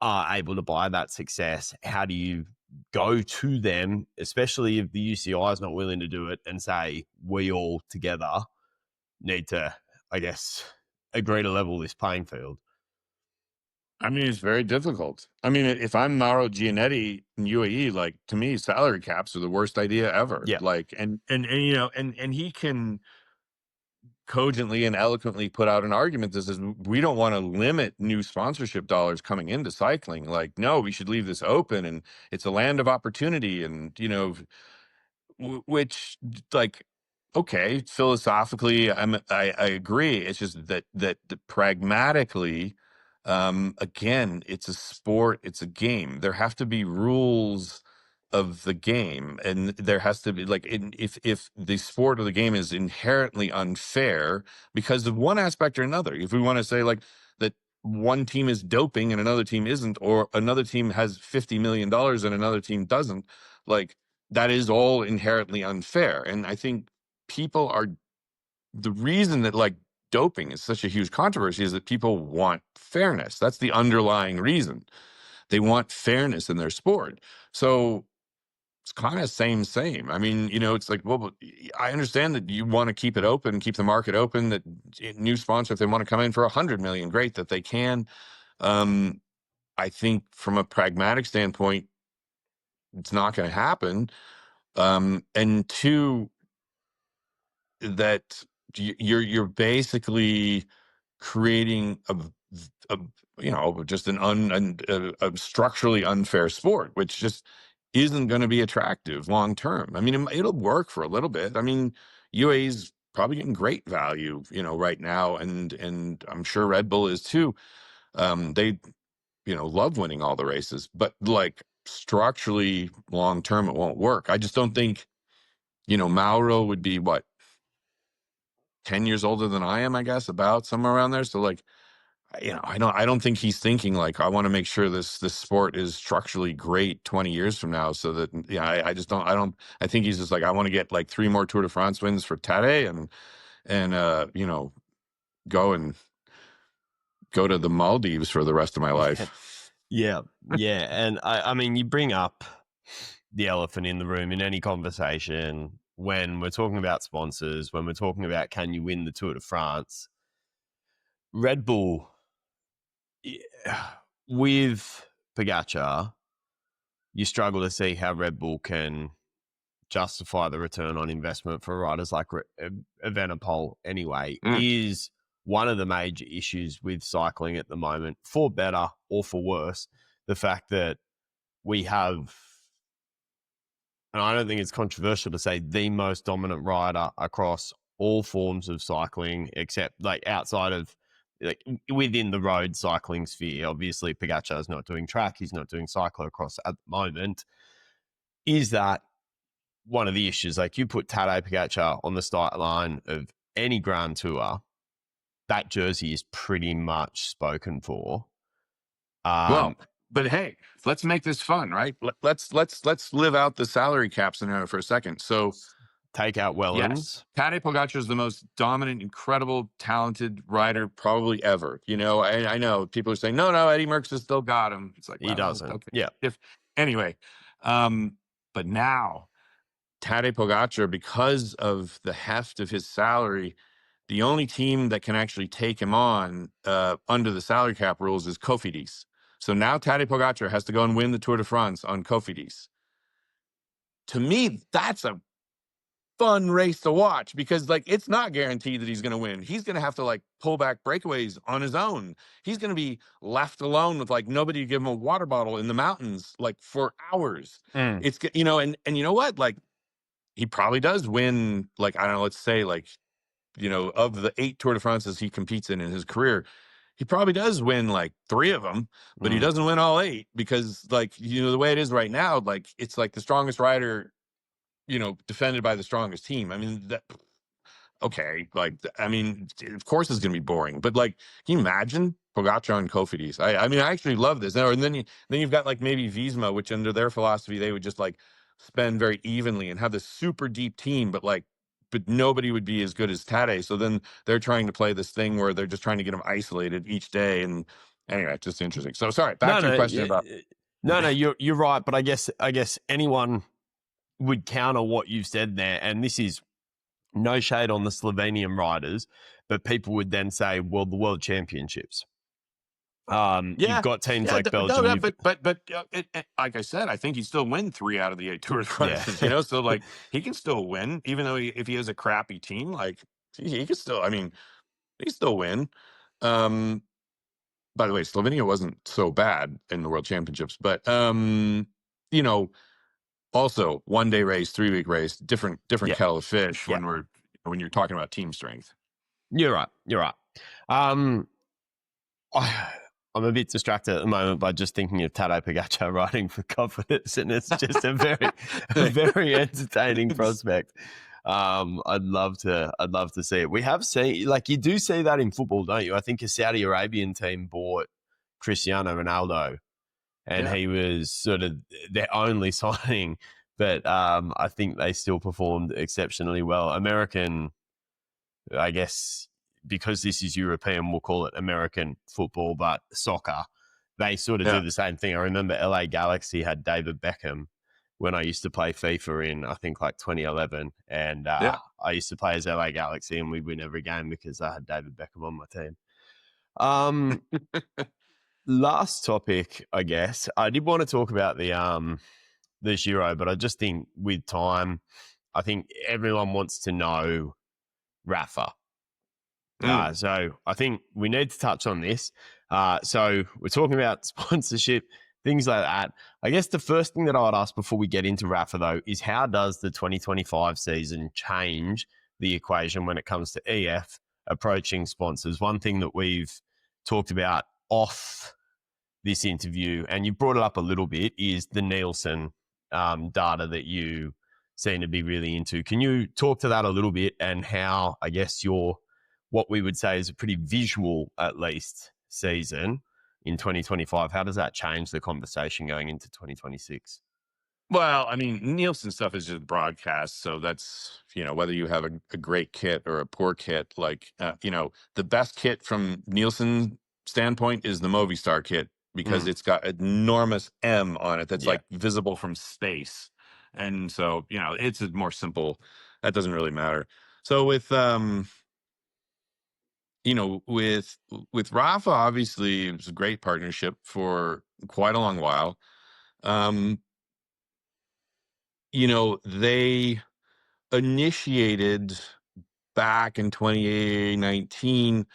are able to buy that success? How do you go to them, especially if the UCI is not willing to do it, and say, we all together need to, I guess, agree to level this playing field? I mean, it's very difficult. I mean, if I'm Mauro Gianetti in UAE, like, to me, salary caps are the worst idea ever. Yeah. Like, and he can cogently and eloquently put out an argument that says we don't want to limit new sponsorship dollars coming into cycling. Like, no, we should leave this open, and it's a land of opportunity, and which, like, okay, philosophically, I agree. It's just that pragmatically, again, it's a sport, it's a game. There have to be rules of the game, and there has to be, like, if the sport or the game is inherently unfair because of one aspect or another, if we want to say like that one team is doping and another team isn't, or another team has $50 million and another team doesn't, like, that is all inherently unfair. And I think people are, the reason that, like, doping is such a huge controversy is that people want fairness. That's the underlying reason. They want fairness in their sport. So it's kind of same. I mean, it's like, well, I understand that you want to keep it open, keep the market open, that new sponsor, if they want to come in for 100 million, great, that they can. I think from a pragmatic standpoint, it's not going to happen. And two, that you're basically creating a just a structurally unfair sport, which just isn't going to be attractive long term. I mean, it'll work for a little bit. I mean, UAE's probably getting great value, right now, and I'm sure Red Bull is too. They, love winning all the races, but, like, structurally long term, it won't work. I just don't think, Mauro would be, what, 10 years older than I am, I guess, about somewhere around there. So, like, I don't think he's thinking like, I want to make sure this sport is structurally great 20 years from now, so that, I think he's just like, I want to get like 3 more Tour de France wins for Tadej and go to the Maldives for the rest of my life. Yeah. And I mean, you bring up the elephant in the room in any conversation when we're talking about sponsors, when we're talking about can you win the Tour de France. Red Bull, with Pogacar, you struggle to see how Red Bull can justify the return on investment for riders like Evenepoel anyway. Is one of the major issues with cycling at the moment, for better or for worse, the fact that we have, and I don't think it's controversial to say, the most dominant rider across all forms of cycling, except like outside of, like within the road cycling sphere. Obviously, Pogačar is not doing track; he's not doing cyclocross at the moment. Is that one of the issues? Like, you put Tadej Pogačar on the start line of any Grand Tour, that jersey is pretty much spoken for. Well, but hey, let's make this fun, right? Let's live out the salary cap scenario for a second. So take out Wellens. Yes, Tadej Pogačar is the most dominant, incredible, talented rider probably ever. You know, I know people are saying, no, Eddie Merckx has still got him. It's like, he doesn't. Okay. Yeah. Anyway, but now Tadej Pogačar, because of the heft of his salary, the only team that can actually take him on under the salary cap rules is Cofidis. So now Tadej Pogačar has to go and win the Tour de France on Cofidis. To me, that's a fun race to watch, because like, it's not guaranteed that he's going to win. He's going to have to like pull back breakaways on his own. He's going to be left alone with like nobody to give him a water bottle in the mountains, like for hours. It's, you know, and you know what, like, he probably does win, like, I don't know, let's say like, you know, of the 8 Tour de France's he competes in his career, he probably does win like 3 of them, but he doesn't win all 8, because like, you know, the way it is right now, like, it's like the strongest rider, you know, defended by the strongest team. I mean, okay, like, I mean, of course it's going to be boring, but like, can you imagine Pogačar and Cofidis? I mean, I actually love this. And then you've got like maybe Visma, which under their philosophy, they would just like spend very evenly and have this super deep team, but nobody would be as good as Tadej. So then they're trying to play this thing where they're just trying to get him isolated each day. And anyway, it's just interesting. So sorry, back to your question about. No, you're right. But I guess anyone would counter what you've said there. And this is no shade on the Slovenian riders, but people would then say, well, the World Championships. You've got teams like Belgium. But like I said, I think he'd still win 3 out of the 8 Tour de France. You know, so like, he can still win, even though if he has a crappy team, like, he can still. I mean, he can still win. By the way, Slovenia wasn't so bad in the World Championships, but you know, also 1-day race, 3-week race, different kettle of fish when you're talking about team strength. You're right. I'm a bit distracted at the moment by just thinking of Tadej Pogačar riding for confidence, and it's just a very entertaining prospect. I'd love to see it. We have seen, like, you do see that in football, don't you? I think a Saudi Arabian team bought Cristiano Ronaldo, and he was sort of their only signing, but I think they still performed exceptionally well. American, I guess, because this is European, we'll call it American football, but soccer, they sort of do the same thing. I remember LA Galaxy had David Beckham when I used to play FIFA in, I think, like 2011. And I used to play as LA Galaxy, and we'd win every game because I had David Beckham on my team. Last topic, I guess. I did want to talk about the Giro, but I just think with time, I think everyone wants to know Rapha. So I think we need to touch on this. So we're talking about sponsorship, things like that. I guess the first thing that I would ask before we get into Rapha, though, is how does the 2025 season change the equation when it comes to EF approaching sponsors? One thing that we've talked about off this interview, and you brought it up a little bit, is the Nielsen data that you seem to be really into. Can you talk to that a little bit, and how, I guess, what we would say is a pretty visual, at least, season in 2025, how does that change the conversation going into 2026? Well, I mean, Nielsen stuff is just broadcast. So that's, you know, whether you have a great kit or a poor kit, like, you know, the best kit from Nielsen standpoint is the Movistar kit, because it's got enormous M on it that's like visible from space. And so, you know, it's a more simple, that doesn't really matter. So with, you know, with Rapha, obviously, it was a great partnership for quite a long while. You know, they initiated back in 2019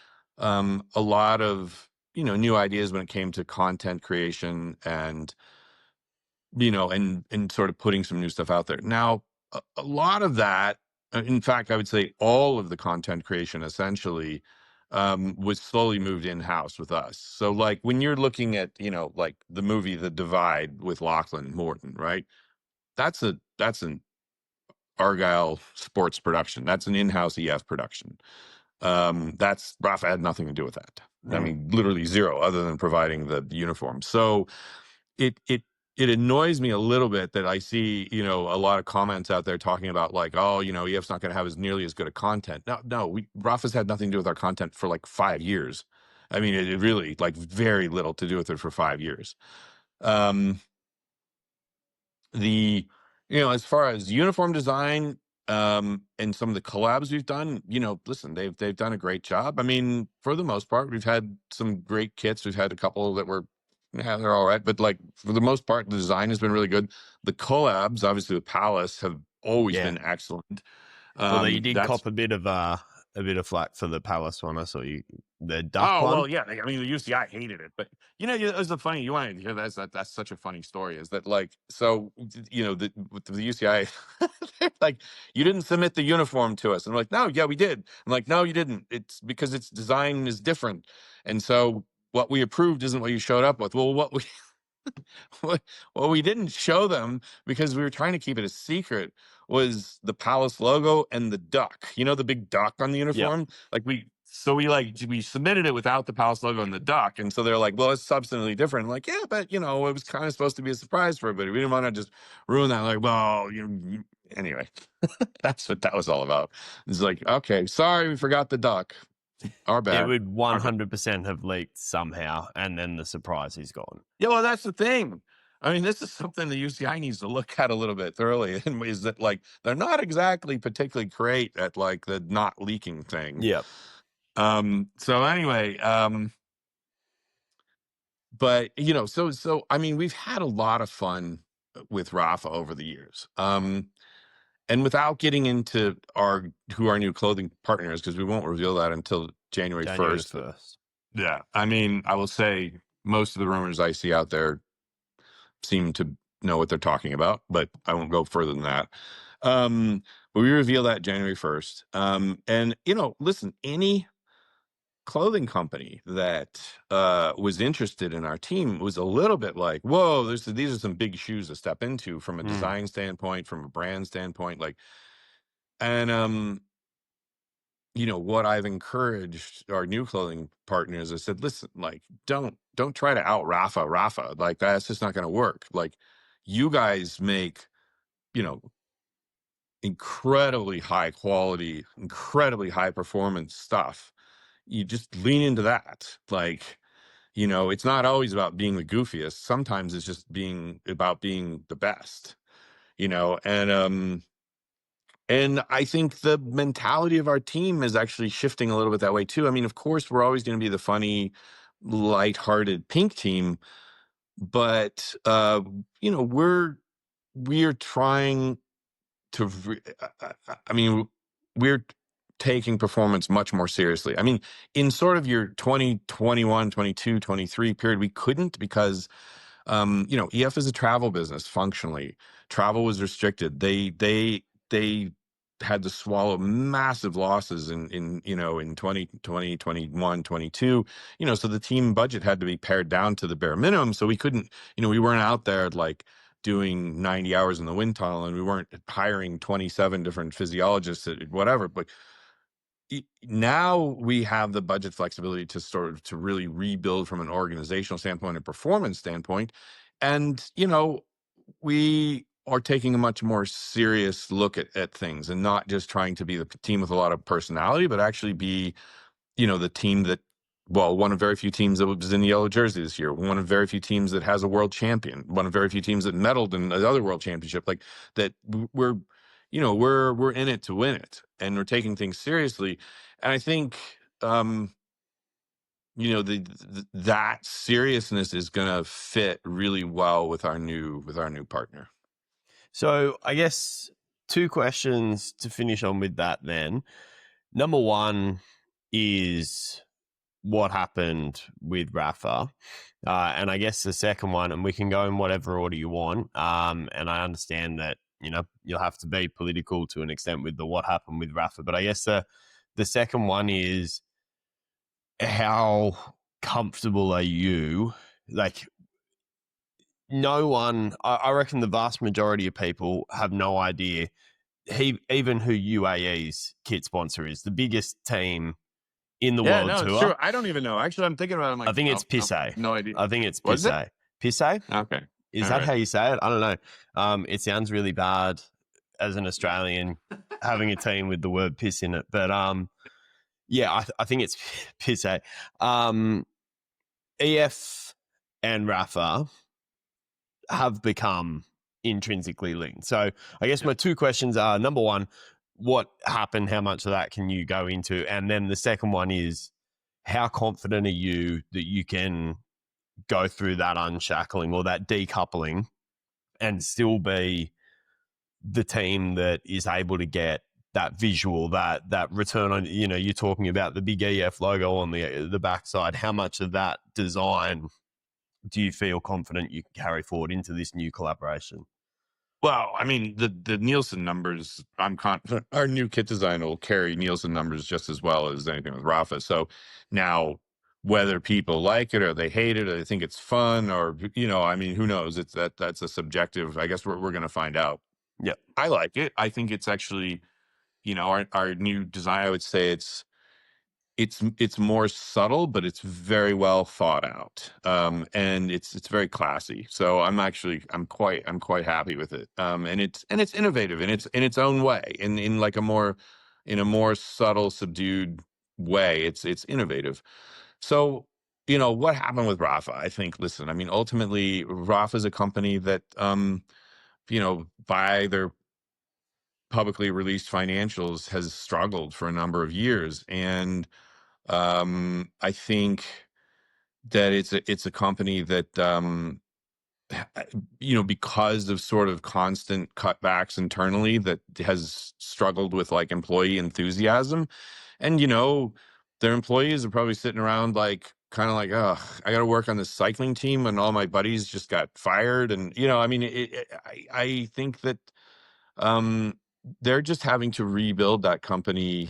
a lot of, new ideas when it came to content creation and, and sort of putting some new stuff out there. Now, a lot of that, in fact, I would say all of the content creation essentially was slowly moved in-house with us. So like when you're looking at, like the movie The Divide with Lachlan Morton, right? That's an Argyle sports production. That's an in-house EF production. That's Rapha had nothing to do with that. I mean, literally zero, other than providing the uniform. So it annoys me a little bit that I see, a lot of comments out there talking about like, oh, EF's not going to have nearly as good a content. No, Rapha's had nothing to do with our content for like 5 years. I mean, it really like very little to do with it for 5 years. As far as uniform design, and some of the collabs we've done, listen, they've done a great job. I mean, for the most part, we've had some great kits. We've had a couple that were, they're all right, but like for the most part, the design has been really good. The collabs, obviously with Palace, have always been excellent. Although you did That's cop a bit of flack for the Palace one. I saw the duck Oh one. well, yeah. I mean, the UCI hated it, but it was the funny. You want to hear that's such a funny story. Is that like so? With the UCI, they're like, you didn't submit the uniform to us, and I'm like, no, yeah, we did. I'm like, no, you didn't. It's because its design is different, and so what we approved isn't what you showed up with. Well, what we well, we didn't show them because we were trying to keep it a secret was the Palace logo and the duck. The big duck on the uniform. Like we submitted it without the Palace logo and the duck, and so they're like, "Well, it's substantially different." I'm like, yeah, but it was kind of supposed to be a surprise for everybody. We didn't want to just ruin that. Like, well, anyway, that's what that was all about. It's like, okay, sorry, we forgot the duck. Our bad. It would 100% have leaked somehow, and then the surprise is gone. Yeah, well, that's the thing. I mean, this is something the UCI needs to look at a little bit thoroughly. And is that like they're not exactly particularly great at like the not leaking thing. Yeah. So anyway, but so I mean, we've had a lot of fun with Rapha over the years. And without getting into who our new clothing partner is, because we won't reveal that until January 1st. Yeah. I mean, I will say most of the rumors I see out there seem to know what they're talking about, but I won't go further than that. But we reveal that January 1st. And listen, any clothing company that was interested in our team was a little bit like, whoa, these are some big shoes to step into from a design standpoint, from a brand standpoint. Like, and what I've encouraged our new clothing partners, I said, listen, like, don't try to out Rapha. Like, that's just not going to work. Like, you guys make, incredibly high quality, incredibly high performance stuff. You just lean into that. Like, it's not always about being the goofiest. Sometimes it's just about being the best, and I think the mentality of our team is actually shifting a little bit that way too. I mean, of course, we're always going to be the funny, lighthearted pink team, but we're trying to. I mean, we're taking performance much more seriously. I mean, in sort of your 2021, 22, 23 period, we couldn't because EF is a travel business functionally. Travel was restricted. They had to swallow massive losses in 2020, 21, 22, so the team budget had to be pared down to the bare minimum. So we couldn't, we weren't out there like doing 90 hours in the wind tunnel, and we weren't hiring 27 different physiologists at whatever. But now we have the budget flexibility to really rebuild from an organizational standpoint and performance standpoint. And, we are taking a much more serious look at things and not just trying to be the team with a lot of personality, but actually be, the team that, well, one of very few teams that was in the yellow jersey this year, one of very few teams that has a world champion, one of very few teams that medaled in another world championship, like that we're in it to win it, and we're taking things seriously. And I think, that seriousness is going to fit really well with our new partner. So I guess 2 questions to finish on with that then. Number one is, what happened with Rapha. And I guess the second one, and we can go in whatever order you want. And I understand that, you'll have to be political to an extent with the what happened with Rapha. But I guess the second one is, how comfortable are you? Like, no one, I reckon the vast majority of people have no idea even who UAE's kit sponsor is, the biggest team in the Yeah, World no, it's Tour. true. I don't even know. Actually, I'm thinking about it. I'm like, I think it's Pisse. No idea. I think it's Was it? Pisse. Pisse? Okay. Is All that right. how you say it? I don't know. It sounds really bad as an Australian having a team with the word piss in it. But yeah, I think it's Pisse. EF and Rapha have become intrinsically linked. So I guess my two questions are, number one, what happened? How much of that can you go into? And then the second one is, how confident are you that you can go through that unshackling or that decoupling and still be the team that is able to get that visual, that return on, you're talking about the big EF logo on the backside. How much of that design do you feel confident you can carry forward into this new collaboration? Well, I mean, the Nielsen numbers, I'm confident our new kit design will carry Nielsen numbers just as well as anything with Rapha. So now, whether people like it or they hate it or they think it's fun or, I mean, who knows? That's a subjective. I guess we're going to find out. Yep. I like it. I think it's actually, our new design, I would say it's more subtle, but it's very well thought out, and it's very classy. So I'm quite happy with it, and it's innovative in its own way, in like a more subtle, subdued way. It's innovative. So what happened with Rapha? I think. Listen, I mean, ultimately, Rapha is a company that by their publicly released financials has struggled for a number of years, and I think that it's a company that because of sort of constant cutbacks internally, that has struggled with like employee enthusiasm, and their employees are probably sitting around like kind of like, oh, I got to work on this cycling team and all my buddies just got fired, and I mean, I think that they're just having to rebuild that company.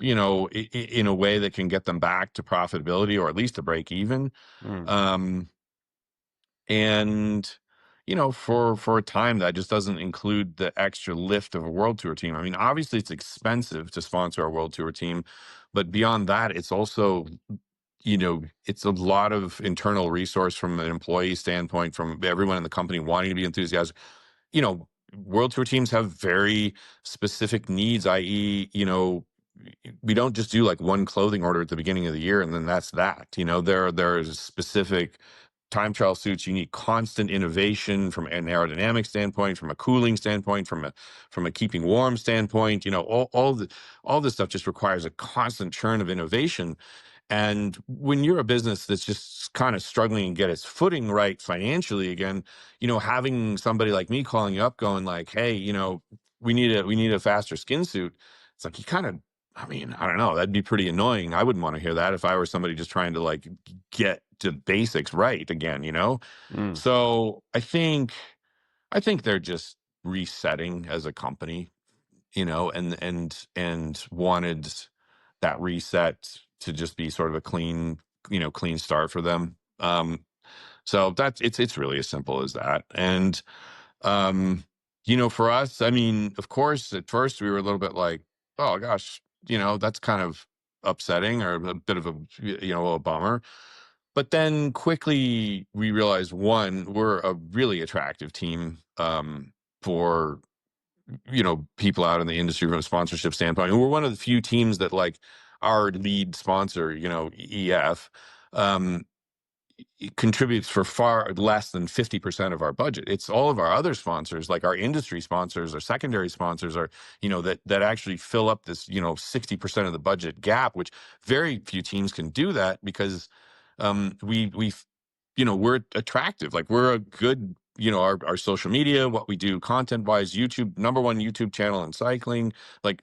In a way that can get them back to profitability or at least to break even. And, for a time that just doesn't include the extra lift of a World Tour team. I mean, obviously it's expensive to sponsor a World Tour team, but beyond that, it's also, it's a lot of internal resource from an employee standpoint, from everyone in the company wanting to be enthusiastic. World Tour teams have very specific needs, i.e., we don't just do like one clothing order at the beginning of the year and then that's that. There's specific time trial suits. You need constant innovation from an aerodynamic standpoint, from a cooling standpoint, from a keeping warm standpoint. All this stuff just requires a constant churn of innovation. And when you're a business that's just kind of struggling to get its footing right financially again, having somebody like me calling you up going like, hey, we need a faster skin suit. It's like, I mean, I don't know. That'd be pretty annoying. I wouldn't want to hear that if I were somebody just trying to like get to basics right again, So I think they're just resetting as a company, and wanted that reset to just be sort of a clean start for them. So it's really as simple as that. And for us, I mean, of course, at first we were a little bit like, oh gosh, that's kind of upsetting or a bit of a bummer. But then quickly we realized, one, we're a really attractive team for people out in the industry from a sponsorship standpoint. And we're one of the few teams that like our lead sponsor, EF, contributes for far less than 50% of our budget. It's all of our other sponsors, like our industry sponsors or secondary sponsors, are that actually fill up this 60% of the budget gap, which very few teams can do that because we're attractive. Like we're a good, our social media, what we do content wise, YouTube, #1 YouTube channel in cycling, like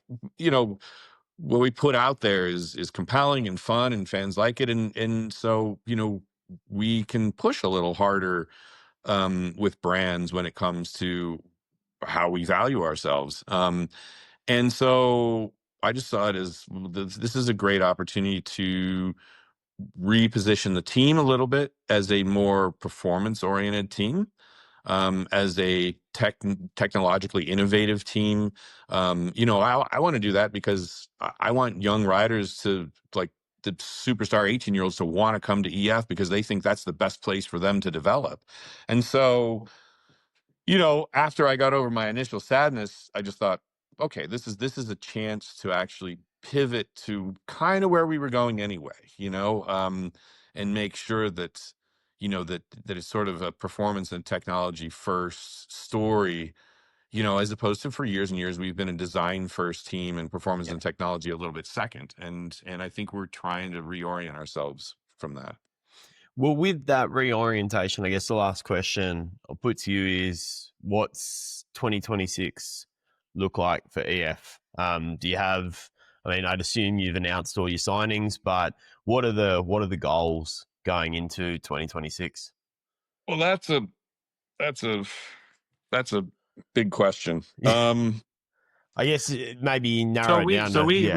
what we put out there is compelling and fun, and fans like it, and so we can push a little harder with brands when it comes to how we value ourselves. And so I just saw it as this is a great opportunity to reposition the team a little bit as a more performance oriented team, as a technologically innovative team. I want to do that because I want young riders to, like, the superstar 18-year-olds to want to come to EF because they think that's the best place for them to develop. And so, after I got over my initial sadness, I just thought, okay, this is a chance to actually pivot to kind of where we were going anyway, and make sure that, that it's sort of a performance and technology first story, as opposed to, for years and years, we've been a design first team and performance Yeah. and technology a little bit second. And I think we're trying to reorient ourselves from that. Well, with that reorientation, I guess the last question I'll put to you is, what's 2026 look like for EF? Do you have, I mean, I'd assume you've announced all your signings, but what are the goals going into 2026? Well, that's a big question. I guess maybe narrow it down to, We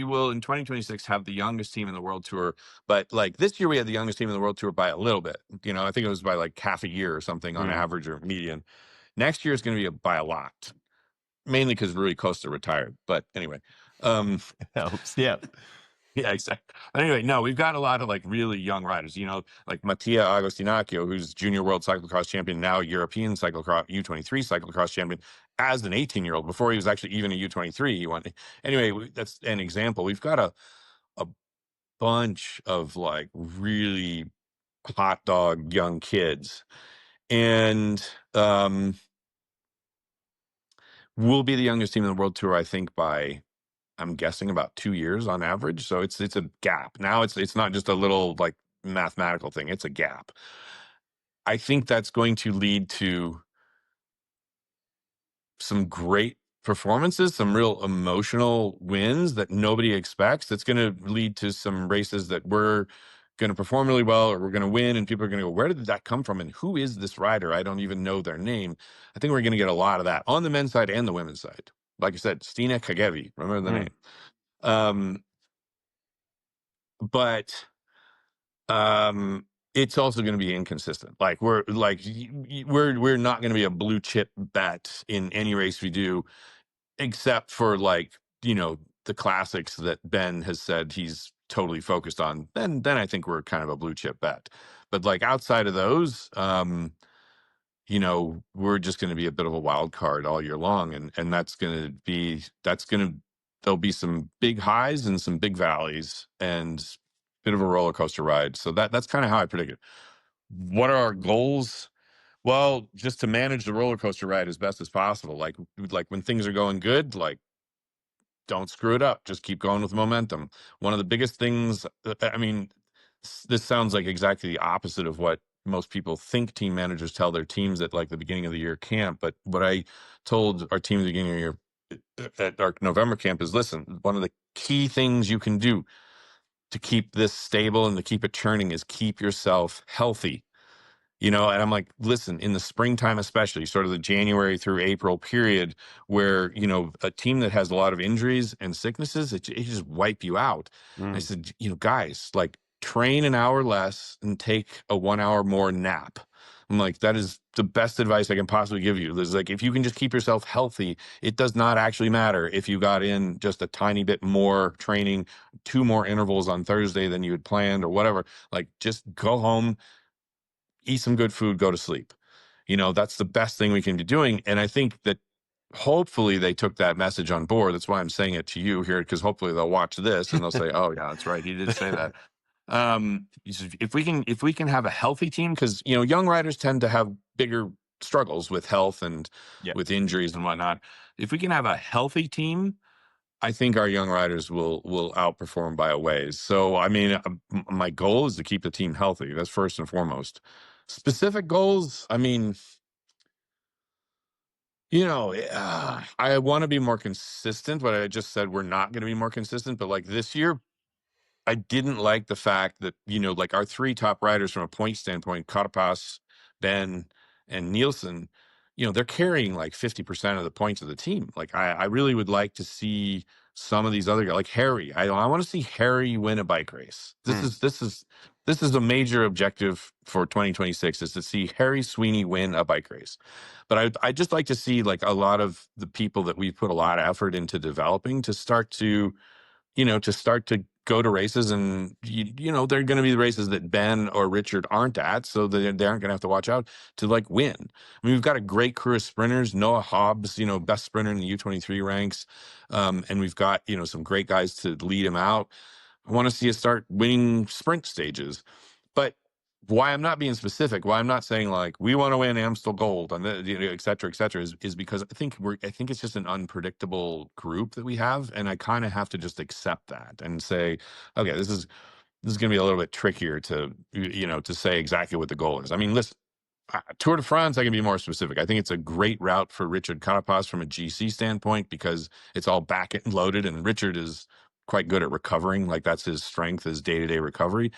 will in 2026 have the youngest team in the World Tour, but like this year we had the youngest team in the World Tour by a little bit. I think it was by like half a year or something on average or median. Next year is going to be by a lot, mainly because Rui Costa retired. But anyway, helps. Yeah. yeah, exactly. But anyway, no, we've got a lot of like really young riders, like Mattia Agostinacchio, who's junior world cyclocross champion, now European cyclocross U23 cyclocross champion as an 18-year-old. Before he was actually even a U23, he won. Anyway, that's an example. We've got a bunch of like really hot dog young kids, and we'll be the youngest team in the World Tour, I think, by, I'm guessing, about 2 years on average. So it's a gap. Now it's not just a little like mathematical thing. It's a gap. I think that's going to lead to some great performances, some real emotional wins that nobody expects. That's going to lead to some races that we're going to perform really well, or we're going to win, and people are going to go, where did that come from? And who is this rider? I don't even know their name. I think we're going to get a lot of that on the men's side and the women's side. Like I said, Stina Kagevi, remember the name. But it's also going to be inconsistent. Like we're not going to be a blue chip bet in any race we do, except for like, the classics that Ben has said he's totally focused on. Then I think we're kind of a blue chip bet. But like outside of those, we're just going to be a bit of a wild card all year long. And there'll be some big highs and some big valleys and bit of a roller coaster ride. So that's kind of how I predict it. What are our goals? Well, just to manage the roller coaster ride as best as possible. Like when things are going good, like, don't screw it up. Just keep going with momentum. One of the biggest things, I mean, this sounds like exactly the opposite of what most people think team managers tell their teams at like the beginning of the year camp. But what I told our team at the beginning of the year at our November camp is, listen, one of the key things you can do to keep this stable and to keep it churning is keep yourself healthy. And I'm like, listen, in the springtime, especially sort of the January through April period where, a team that has a lot of injuries and sicknesses, it just wipe you out. I said, guys, like, train an hour less and take a 1 hour more nap. I'm like, that is the best advice I can possibly give you. There's like, if you can just keep yourself healthy, it does not actually matter if you got in just a tiny bit more training, 2 more intervals on Thursday than you had planned or whatever. Like, just go home, eat some good food, go to sleep. That's the best thing we can be doing. And I think that hopefully they took that message on board. That's why I'm saying it to you here, because hopefully they'll watch this and they'll say, oh yeah, that's right, he did say that. If we can have a healthy team, because young riders tend to have bigger struggles with health and with injuries and whatnot. If we can have a healthy team, I think our young riders will outperform by a ways. So, I mean, my goal is to keep the team healthy. That's first and foremost. Specific goals, I mean, I want to be more consistent, but I just said we're not going to be more consistent. But like this year, I didn't like the fact that, like our three top riders from a point standpoint, Carapaz, Ben, and Nielsen, they're carrying like 50% of the points of the team. Like I really would like to see some of these other guys, like Harry. I want to see Harry win a bike race. This is a major objective for 2026 is to see Harry Sweeney win a bike race. But I just like to see like a lot of the people that we've put a lot of effort into developing to start to go to races, and they're going to be the races that Ben or Richard aren't at, so they aren't going to have to watch out to like win. I mean, we've got a great crew of sprinters. Noah Hobbs, best sprinter in the U23 ranks, and we've got some great guys to lead him out. I want to see us start winning sprint stages, but why I'm not being specific, why I'm not saying like we want to win Amstel Gold and et cetera, is because I think it's just an unpredictable group that we have, and I kind of have to just accept that and say, okay, this is going to be a little bit trickier to to say exactly what the goal is. I mean, listen, Tour de France, I can be more specific. I think it's a great route for Richard Carapaz from a GC standpoint because it's all back and loaded, and Richard is quite good at recovering. Like that's his strength, is day-to-day recovery.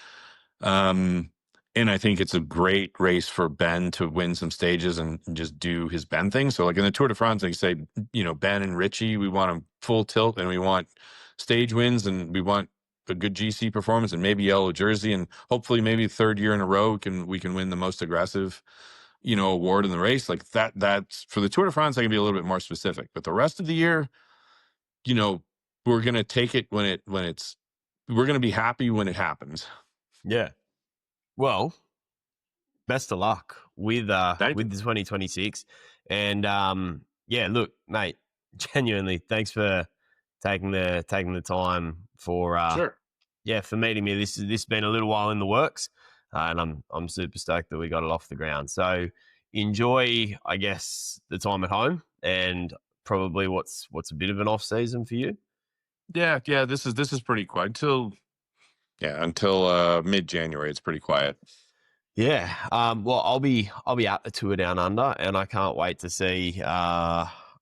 And I think it's a great race for Ben to win some stages and just do his Ben thing. So like in the Tour de France, they say, Ben and Richie, we want them full tilt and we want stage wins and we want a good GC performance and maybe yellow jersey. And hopefully maybe third year in a row we can win the most aggressive, award in the race. Like that's for the Tour de France, I can be a little bit more specific, but the rest of the year, we're going to take it we're going to be happy when it happens. Yeah. Well, best of luck with the Thank you. 2026. And look, mate, genuinely, thanks for taking the time for Sure. for meeting me. This has been a little while in the works, and I'm super stoked that we got it off the ground. So enjoy, I guess, the time at home and probably what's a bit of an off season for you. Yeah. This is pretty quiet until mid-January. It's pretty quiet. Yeah. Well, I'll be at the Tour Down Under, and I can't wait to see.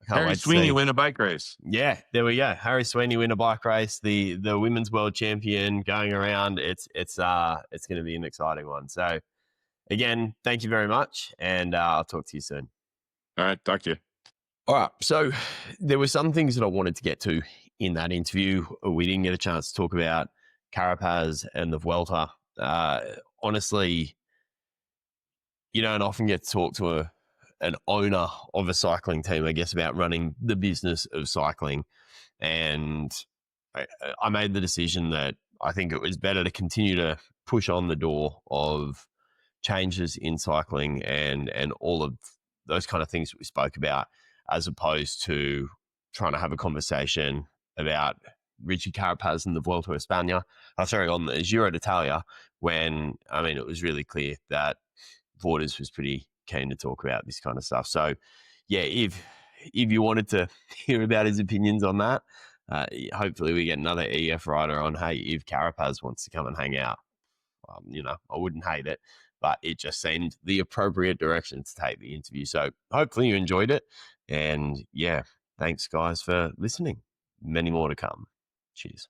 Harry Sweeney win a bike race. Yeah, there we go. Harry Sweeney win a bike race. The women's world champion going around. It's going to be an exciting one. So, again, thank you very much, and I'll talk to you soon. All right, talk to you. All right. So there were some things that I wanted to get to in that interview. We didn't get a chance to talk about Carapaz and the Vuelta. Honestly, you don't often get to talk to an owner of a cycling team, I guess, about running the business of cycling. And I made the decision that I think it was better to continue to push on the door of changes in cycling and all of those kind of things that we spoke about, as opposed to trying to have a conversation about Richie Carapaz and the Vuelta a España, on the Giro d'Italia, when, I mean, it was really clear that Vaughters was pretty keen to talk about this kind of stuff. So, yeah, if you wanted to hear about his opinions on that, hopefully we get another EF rider on, hey, if Carapaz wants to come and hang out. I wouldn't hate it, but it just seemed the appropriate direction to take the interview. So hopefully you enjoyed it. And yeah, thanks guys for listening. Many more to come. Cheers.